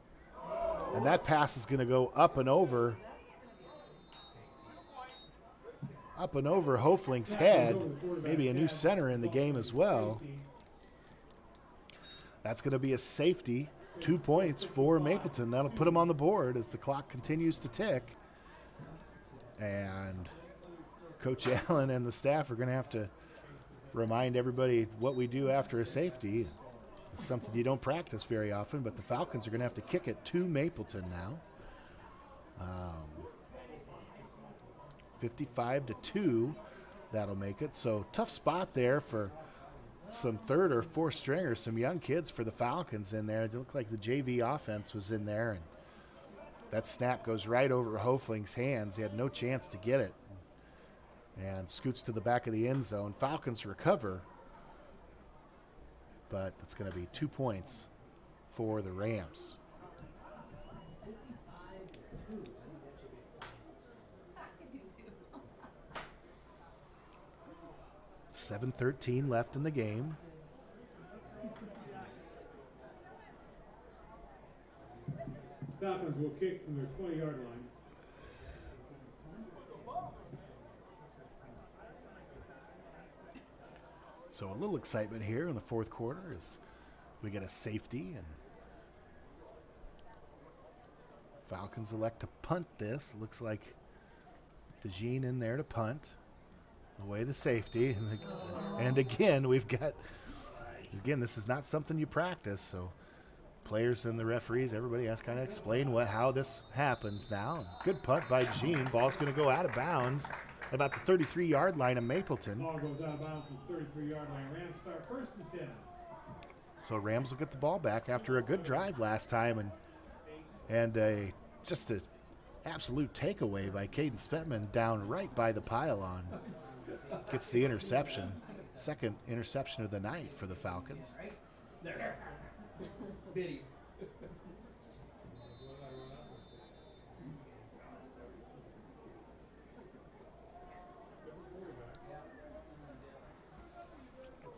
And that pass is going to go up and over Hofling's head. Maybe a new center in the game as well. That's going to be a safety. 2 points for Mapleton. That'll put them on the board as the clock continues to tick. And Coach Allen and the staff are going to have to remind everybody what we do after a safety. It's something you don't practice very often, but the Falcons are going to have to kick it to Mapleton now. 55-2, that'll make it. So tough spot there for some 3rd or 4th stringers, some young kids for the Falcons in there. It looked like the JV offense was in there, and that snap goes right over Hofling's hands. He had no chance to get it and scoots to the back of the end zone. Falcons recover, but that's going to be 2 points for the Rams. 7:13 left in the game. Falcons will kick from their 20-yard line. So a little excitement here in the 4th quarter as we get a safety, and Falcons elect to punt this. Looks like DeJean in there to punt. Away the safety. And again, we've got, this is not something you practice, so players and the referees, everybody has to kind of explain how this happens now. Good punt by Gene. Ball's going to go out of bounds at about the 33-yard line of Mapleton. Ball goes out of bounds at the 33-yard line. Rams start 1st and 10. So Rams will get the ball back after a good drive last time, and just an absolute takeaway by Caden Spetman down right by the pylon. Gets the interception. Second interception of the night for the Falcons.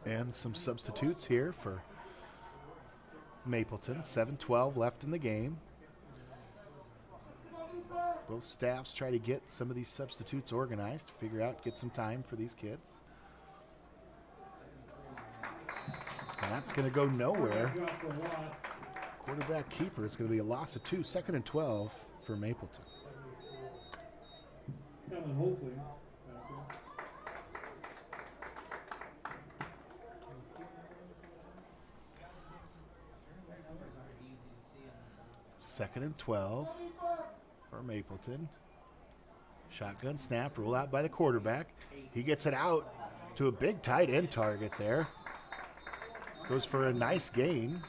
And some substitutes here for Mapleton. 7:12 left in the game. Both staffs try to get some of these substitutes organized, to figure out, get some time for these kids. And that's going to go nowhere. Quarterback keeper, it's going to be a loss of 2. 2nd and 12 for Mapleton. Hopefully. Second and 12 for Mapleton. Shotgun snap, roll out by the quarterback. He gets it out to a big tight end target there. Goes for a nice gain.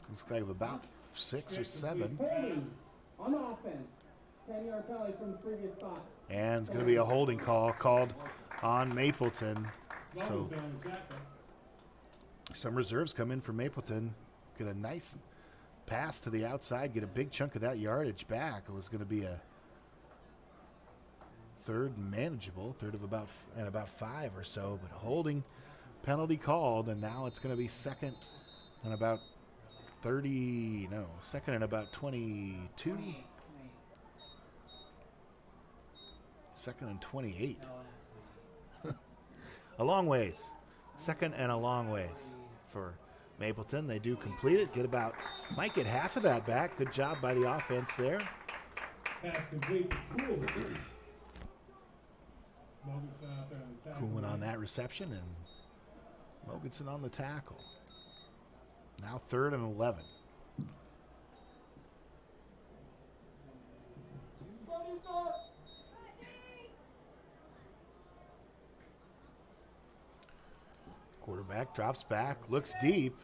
Looks like about 6 or 7. On offense. 10-yard penalty from the previous spot. And it's going to be a holding call called on Mapleton. So some reserves come in for Mapleton. Get a nice pass to the outside, get a big chunk of that yardage back. It was going to be a third manageable, third of about 5 or so, but a holding penalty called, and now it's going to be second and about 22. Second and 28. A long ways. Second and a long ways for Mapleton. They do complete it, might get half of that back. Good job by the offense there. Pass complete to Cool. Coolin on that reception, and Mogensen on the tackle. Now 3rd and 11. Quarterback drops back, looks deep.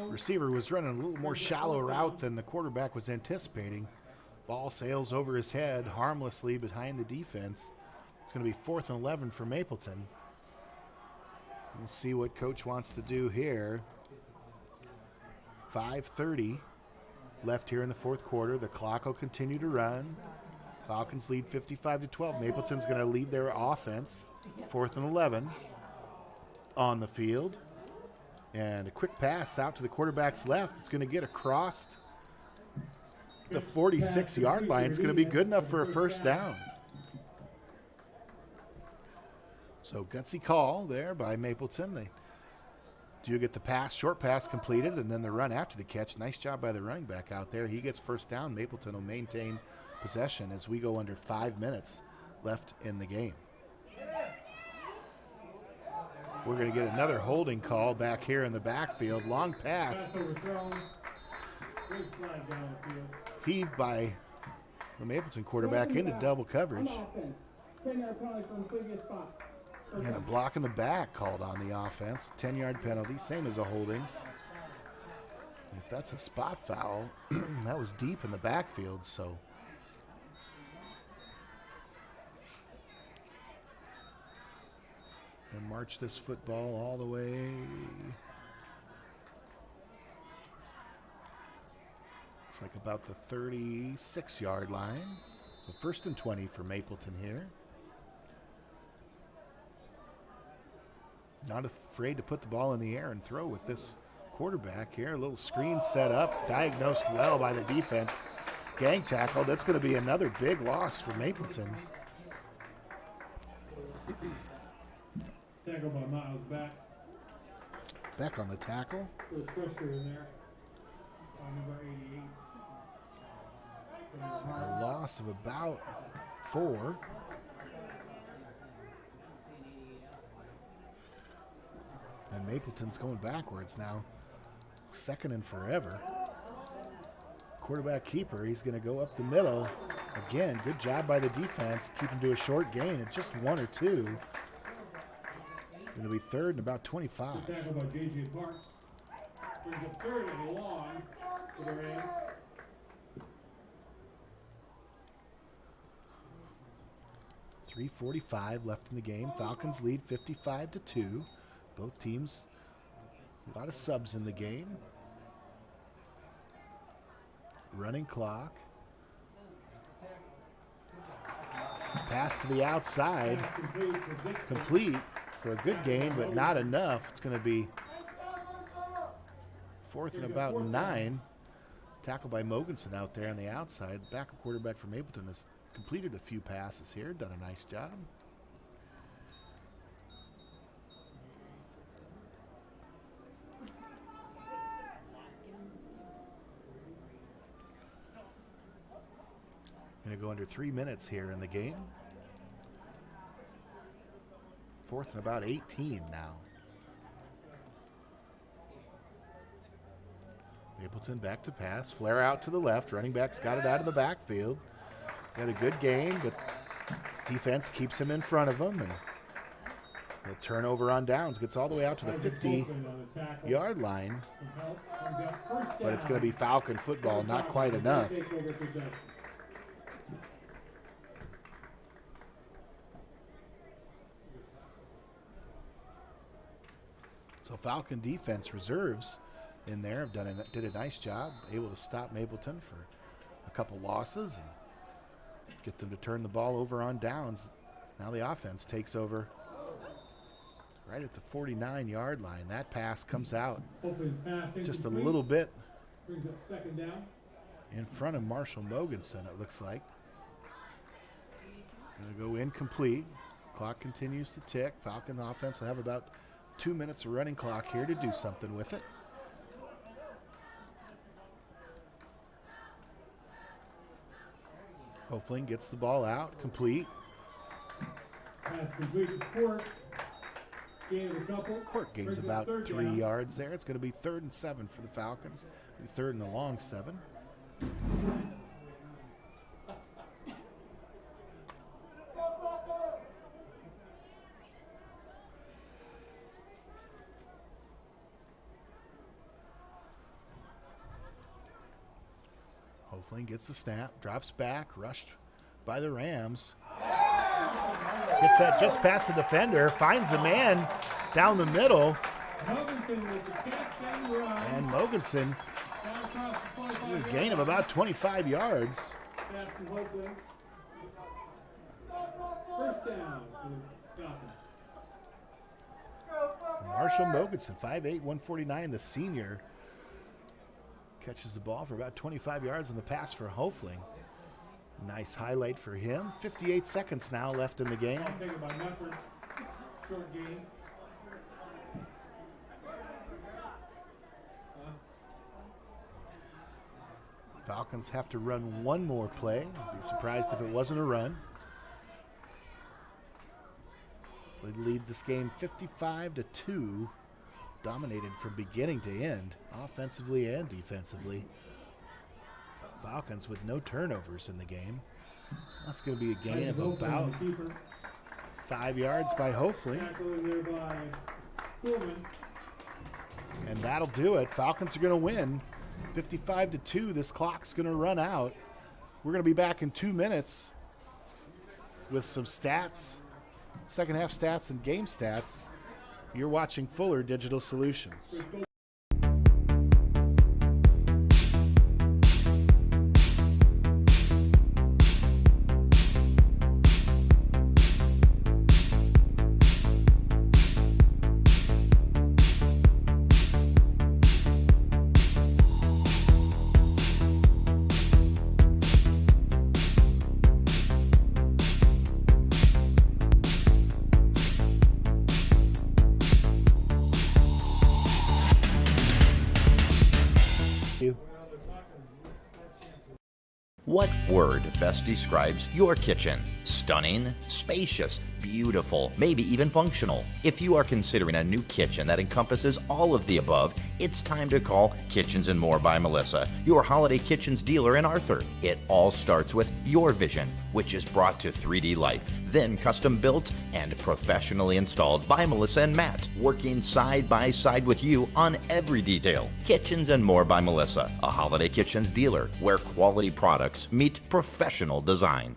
Receiver was running a little more shallow route than the quarterback was anticipating. Ball sails over his head harmlessly behind the defense. It's going to be 4th and 11 for Mapleton. We'll see what coach wants to do here. 5:30 left here in the 4th quarter. The clock will continue to run. Falcons lead 55-12. Mapleton's going to lead their offense. 4th and 11 on the field. And a quick pass out to the quarterback's left. It's going to get across the 46-yard line. It's going to be good enough for a first down. So gutsy call there by Mapleton. They do get the short pass completed, and then the run after the catch. Nice job by the running back out there. He gets first down. Mapleton will maintain possession as we go under 5 minutes left in the game. We're going to get another holding call back here in the backfield. Long pass. Heaved by the Mapleton quarterback into double coverage. And a block in the back called on the offense. 10-yard penalty, same as a holding. If that's a spot foul, that was deep in the backfield, so. And march this football all the way. It's like about the 36-yard line. So 1st and 20 for Mapleton here. Not afraid to put the ball in the air and throw with this quarterback here. A little screen set up, diagnosed well by the defense. Gang tackle. That's going to be another big loss for Mapleton. Tackle by Miles back. Back on the tackle. There's pressure in there. Number 88. It's like a loss of about 4. And Mapleton's going backwards now. Second and forever. Quarterback keeper, he's going to go up the middle. Again, good job by the defense. Keep him to a short gain at just 1 or 2. Going to be third and about 25. Tackle by J.J. Parks. There's a third and long for the Rams. .345 left in the game. Falcons lead 55-2. Both teams, a lot of subs in the game. Running clock. Pass to the outside. Complete for a good game, but not enough. It's going to be 4th and about 9. Tackled by Mogensen out there on the outside. Backup quarterback for Mapleton has completed a few passes here. Done a nice job. Going to go under 3 minutes here in the game. 4th and about 18 now. Mapleton back to pass. Flare out to the left. Running back's got it out of the backfield. Got a good game, but defense keeps him in front of him. And the turnover on downs gets all the way out to the 50-yard line. But it's going to be Falcon football, not quite enough. So Falcon defense reserves in there did a nice job, able to stop Mapleton for a couple losses and get them to turn the ball over on downs. Now the offense takes over right at the 49-yard line. That pass comes out just a little bit in front of Marshall Mogensen, it looks like. Going to go incomplete. Clock continues to tick. Falcon offense will have about 2 minutes of running clock here to do something with it. Hofling gets the ball out, complete. Pass complete to Court. Gain of a couple. Court gains about 3 yards there. It's going to be 3rd and 7 for the Falcons. 3rd and a long 7. Hofling gets the snap, drops back, rushed by the Rams. Gets that just past the defender, finds a man down the middle. And Mogensen, a gain of about 25 yards. First down. Marshall Mogensen, 5'8", 149, the senior, catches the ball for about 25 yards on the pass for Hofling. Nice highlight for him. 58 seconds now left in the game. Short game. Falcons have to run one more play. I'd be surprised if it wasn't a run. They lead this game 55-2. Dominated from beginning to end, offensively and defensively. Falcons with no turnovers in the game. That's going to be a gain of about 5 yards by Hofling. And that'll do it. Falcons are going to win 55-2. This clock's going to run out. We're going to be back in 2 minutes with some stats, second half stats and game stats. You're watching Fuller Digital Solutions. What word best describes your kitchen? Stunning, spacious, beautiful, maybe even functional. If you are considering a new kitchen that encompasses all of the above, it's time to call Kitchens and More by Melissa, your holiday kitchens dealer in Arthur. It all starts with your vision, which is brought to 3D life, then custom built and professionally installed by Melissa and Matt, working side by side with you on every detail. Kitchens and More by Melissa, a holiday kitchens dealer where quality products meet professional design.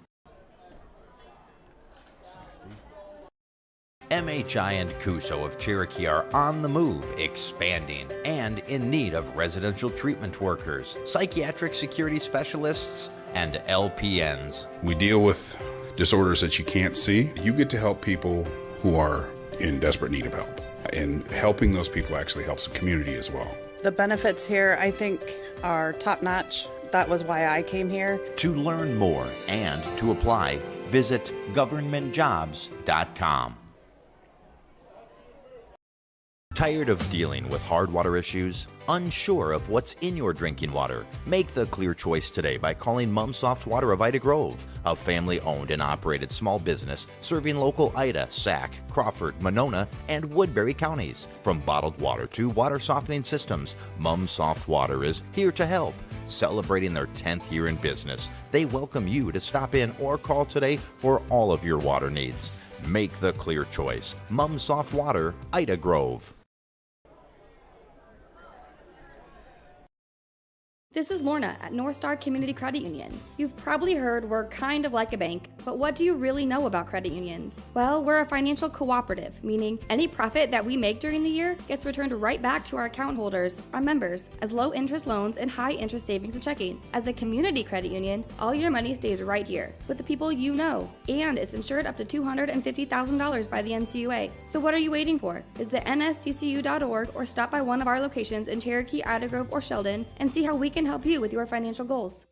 MHI and CUSO of Cherokee are on the move, expanding, and in need of residential treatment workers, psychiatric security specialists, and LPNs. We deal with disorders that you can't see. You get to help people who are in desperate need of help. And helping those people actually helps the community as well. The benefits here, I think, are top-notch. That was why I came here. To learn more and to apply, visit governmentjobs.com. Tired of dealing with hard water issues? Unsure of what's in your drinking water? Make the clear choice today by calling Mum Soft Water of Ida Grove, a family-owned and operated small business serving local Ida, Sac, Crawford, Monona, and Woodbury counties. From bottled water to water softening systems, Mum Soft Water is here to help. Celebrating their 10th year in business, they welcome you to stop in or call today for all of your water needs. Make the clear choice. Mum Soft Water, Ida Grove. This is Lorna at North Star Community Credit Union. You've probably heard we're kind of like a bank, but what do you really know about credit unions? Well, we're a financial cooperative, meaning any profit that we make during the year gets returned right back to our account holders, our members, as low interest loans and high interest savings and checking. As a community credit union, all your money stays right here with the people you know, and it's insured up to $250,000 by the NCUA. So what are you waiting for? Visit nsccu.org or stop by one of our locations in Cherokee, Ida Grove, or Sheldon and see how we can help you with your financial goals.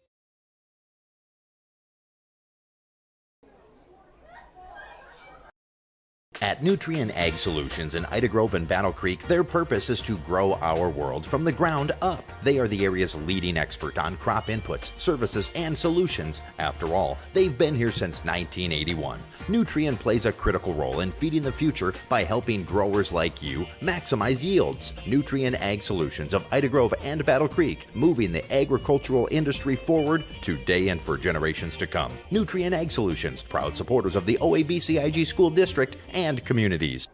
At Nutrien Ag Solutions in Ida Grove and Battle Creek, their purpose is to grow our world from the ground up. They are the area's leading expert on crop inputs, services, and solutions. After all, they've been here since 1981. Nutrien plays a critical role in feeding the future by helping growers like you maximize yields. Nutrien Ag Solutions of Ida Grove and Battle Creek, moving the agricultural industry forward today and for generations to come. Nutrien Ag Solutions, proud supporters of the OABCIG School District and communities.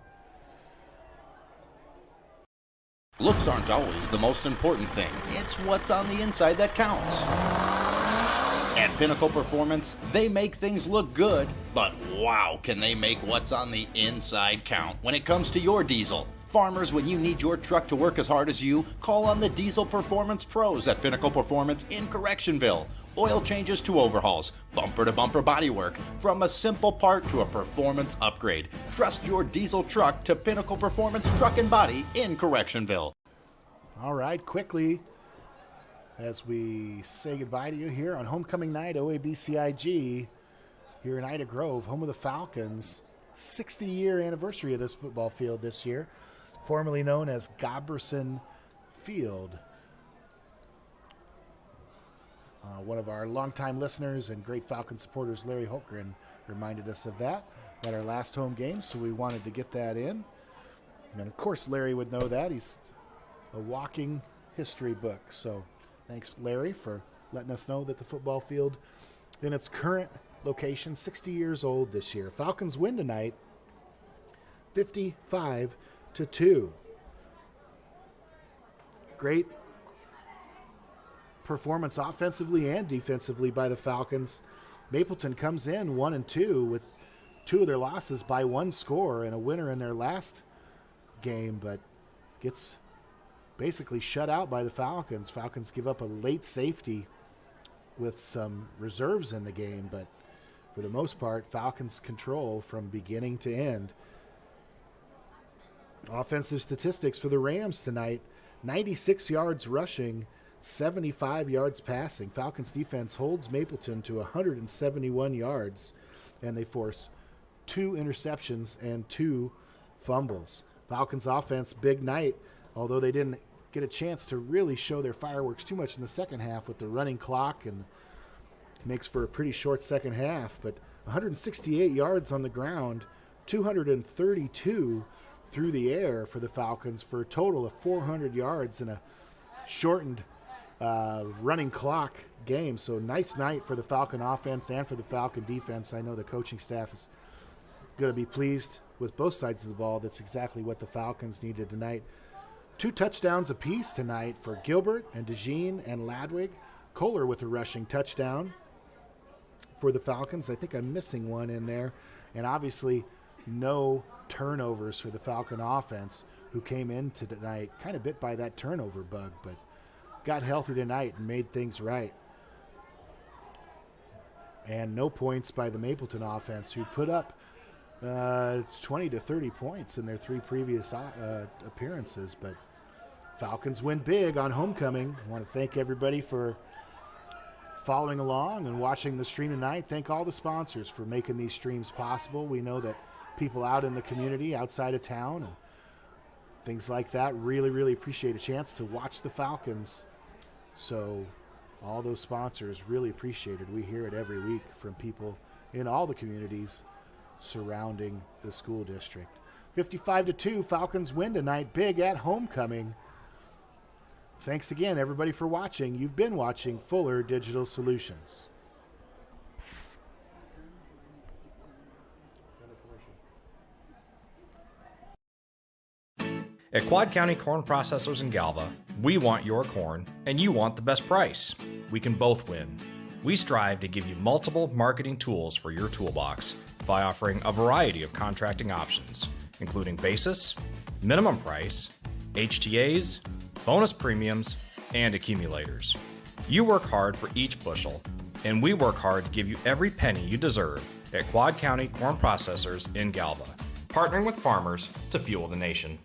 Looks aren't always the most important thing. It's what's on the inside that counts. At Pinnacle Performance, they make things look good, but wow, can they make what's on the inside count when it comes to your diesel. Farmers, when you need your truck to work as hard as you, call on the Diesel Performance Pros at Pinnacle Performance in Correctionville. Oil changes to overhauls, bumper-to-bumper bodywork, from a simple part to a performance upgrade. Trust your diesel truck to Pinnacle Performance Truck and Body in Correctionville. All right, quickly, as we say goodbye to you here on Homecoming Night, OABCIG, here in Ida Grove, home of the Falcons. 60-year anniversary of this football field this year, formerly known as Goberson Field. One of our longtime listeners and great Falcon supporters, Larry Holtgren, reminded us of that at our last home game, so we wanted to get that in. And, of course, Larry would know that. He's a walking history book. So thanks, Larry, for letting us know that the football field in its current location, 60 years old this year. Falcons win tonight, 55-2. Great performance offensively and defensively by the Falcons. Mapleton comes in 1-2 with two of their losses by one score and a winner in their last game, but gets basically shut out by the Falcons. Falcons give up a late safety with some reserves in the game, but for the most part, Falcons control from beginning to end. Offensive statistics for the Rams tonight: 96 yards rushing, 75 yards passing. Falcons defense holds Mapleton to 171 yards, and they force 2 interceptions and 2 fumbles. Falcons offense, big night, although they didn't get a chance to really show their fireworks too much in the second half with the running clock, and makes for a pretty short second half. But 168 yards on the ground 232 through the air for the Falcons for a total of 400 yards in a shortened running clock game. So nice night for the Falcon offense and for the Falcon defense. I know the coaching staff is going to be pleased with both sides of the ball. That's exactly what the Falcons needed tonight. 2 touchdowns apiece tonight for Gilbert and DeJean and Ladwig. Kohler with a rushing touchdown for the Falcons. I think I'm missing one in there. And obviously no turnovers for the Falcon offense, who came into tonight kind of bit by that turnover bug, but got healthy tonight and made things right. And no points by the Mapleton offense, who put up 20 to 30 points in their 3 previous appearances. But Falcons win big on homecoming. I want to thank everybody for following along and watching the stream tonight. Thank all the sponsors for making these streams possible. We know that people out in the community, outside of town, and things like that really, really appreciate a chance to watch the Falcons. So all those sponsors really appreciate it. We hear it every week from people in all the communities surrounding the school district. 55-2, Falcons win tonight big at homecoming. Thanks again, everybody, for watching. You've been watching Fuller Digital Solutions. At Quad County Corn Processors in Galva, we want your corn and you want the best price. We can both win. We strive to give you multiple marketing tools for your toolbox by offering a variety of contracting options, including basis, minimum price, HTAs, bonus premiums, and accumulators. You work hard for each bushel, and we work hard to give you every penny you deserve at Quad County Corn Processors in Galva, partnering with farmers to fuel the nation.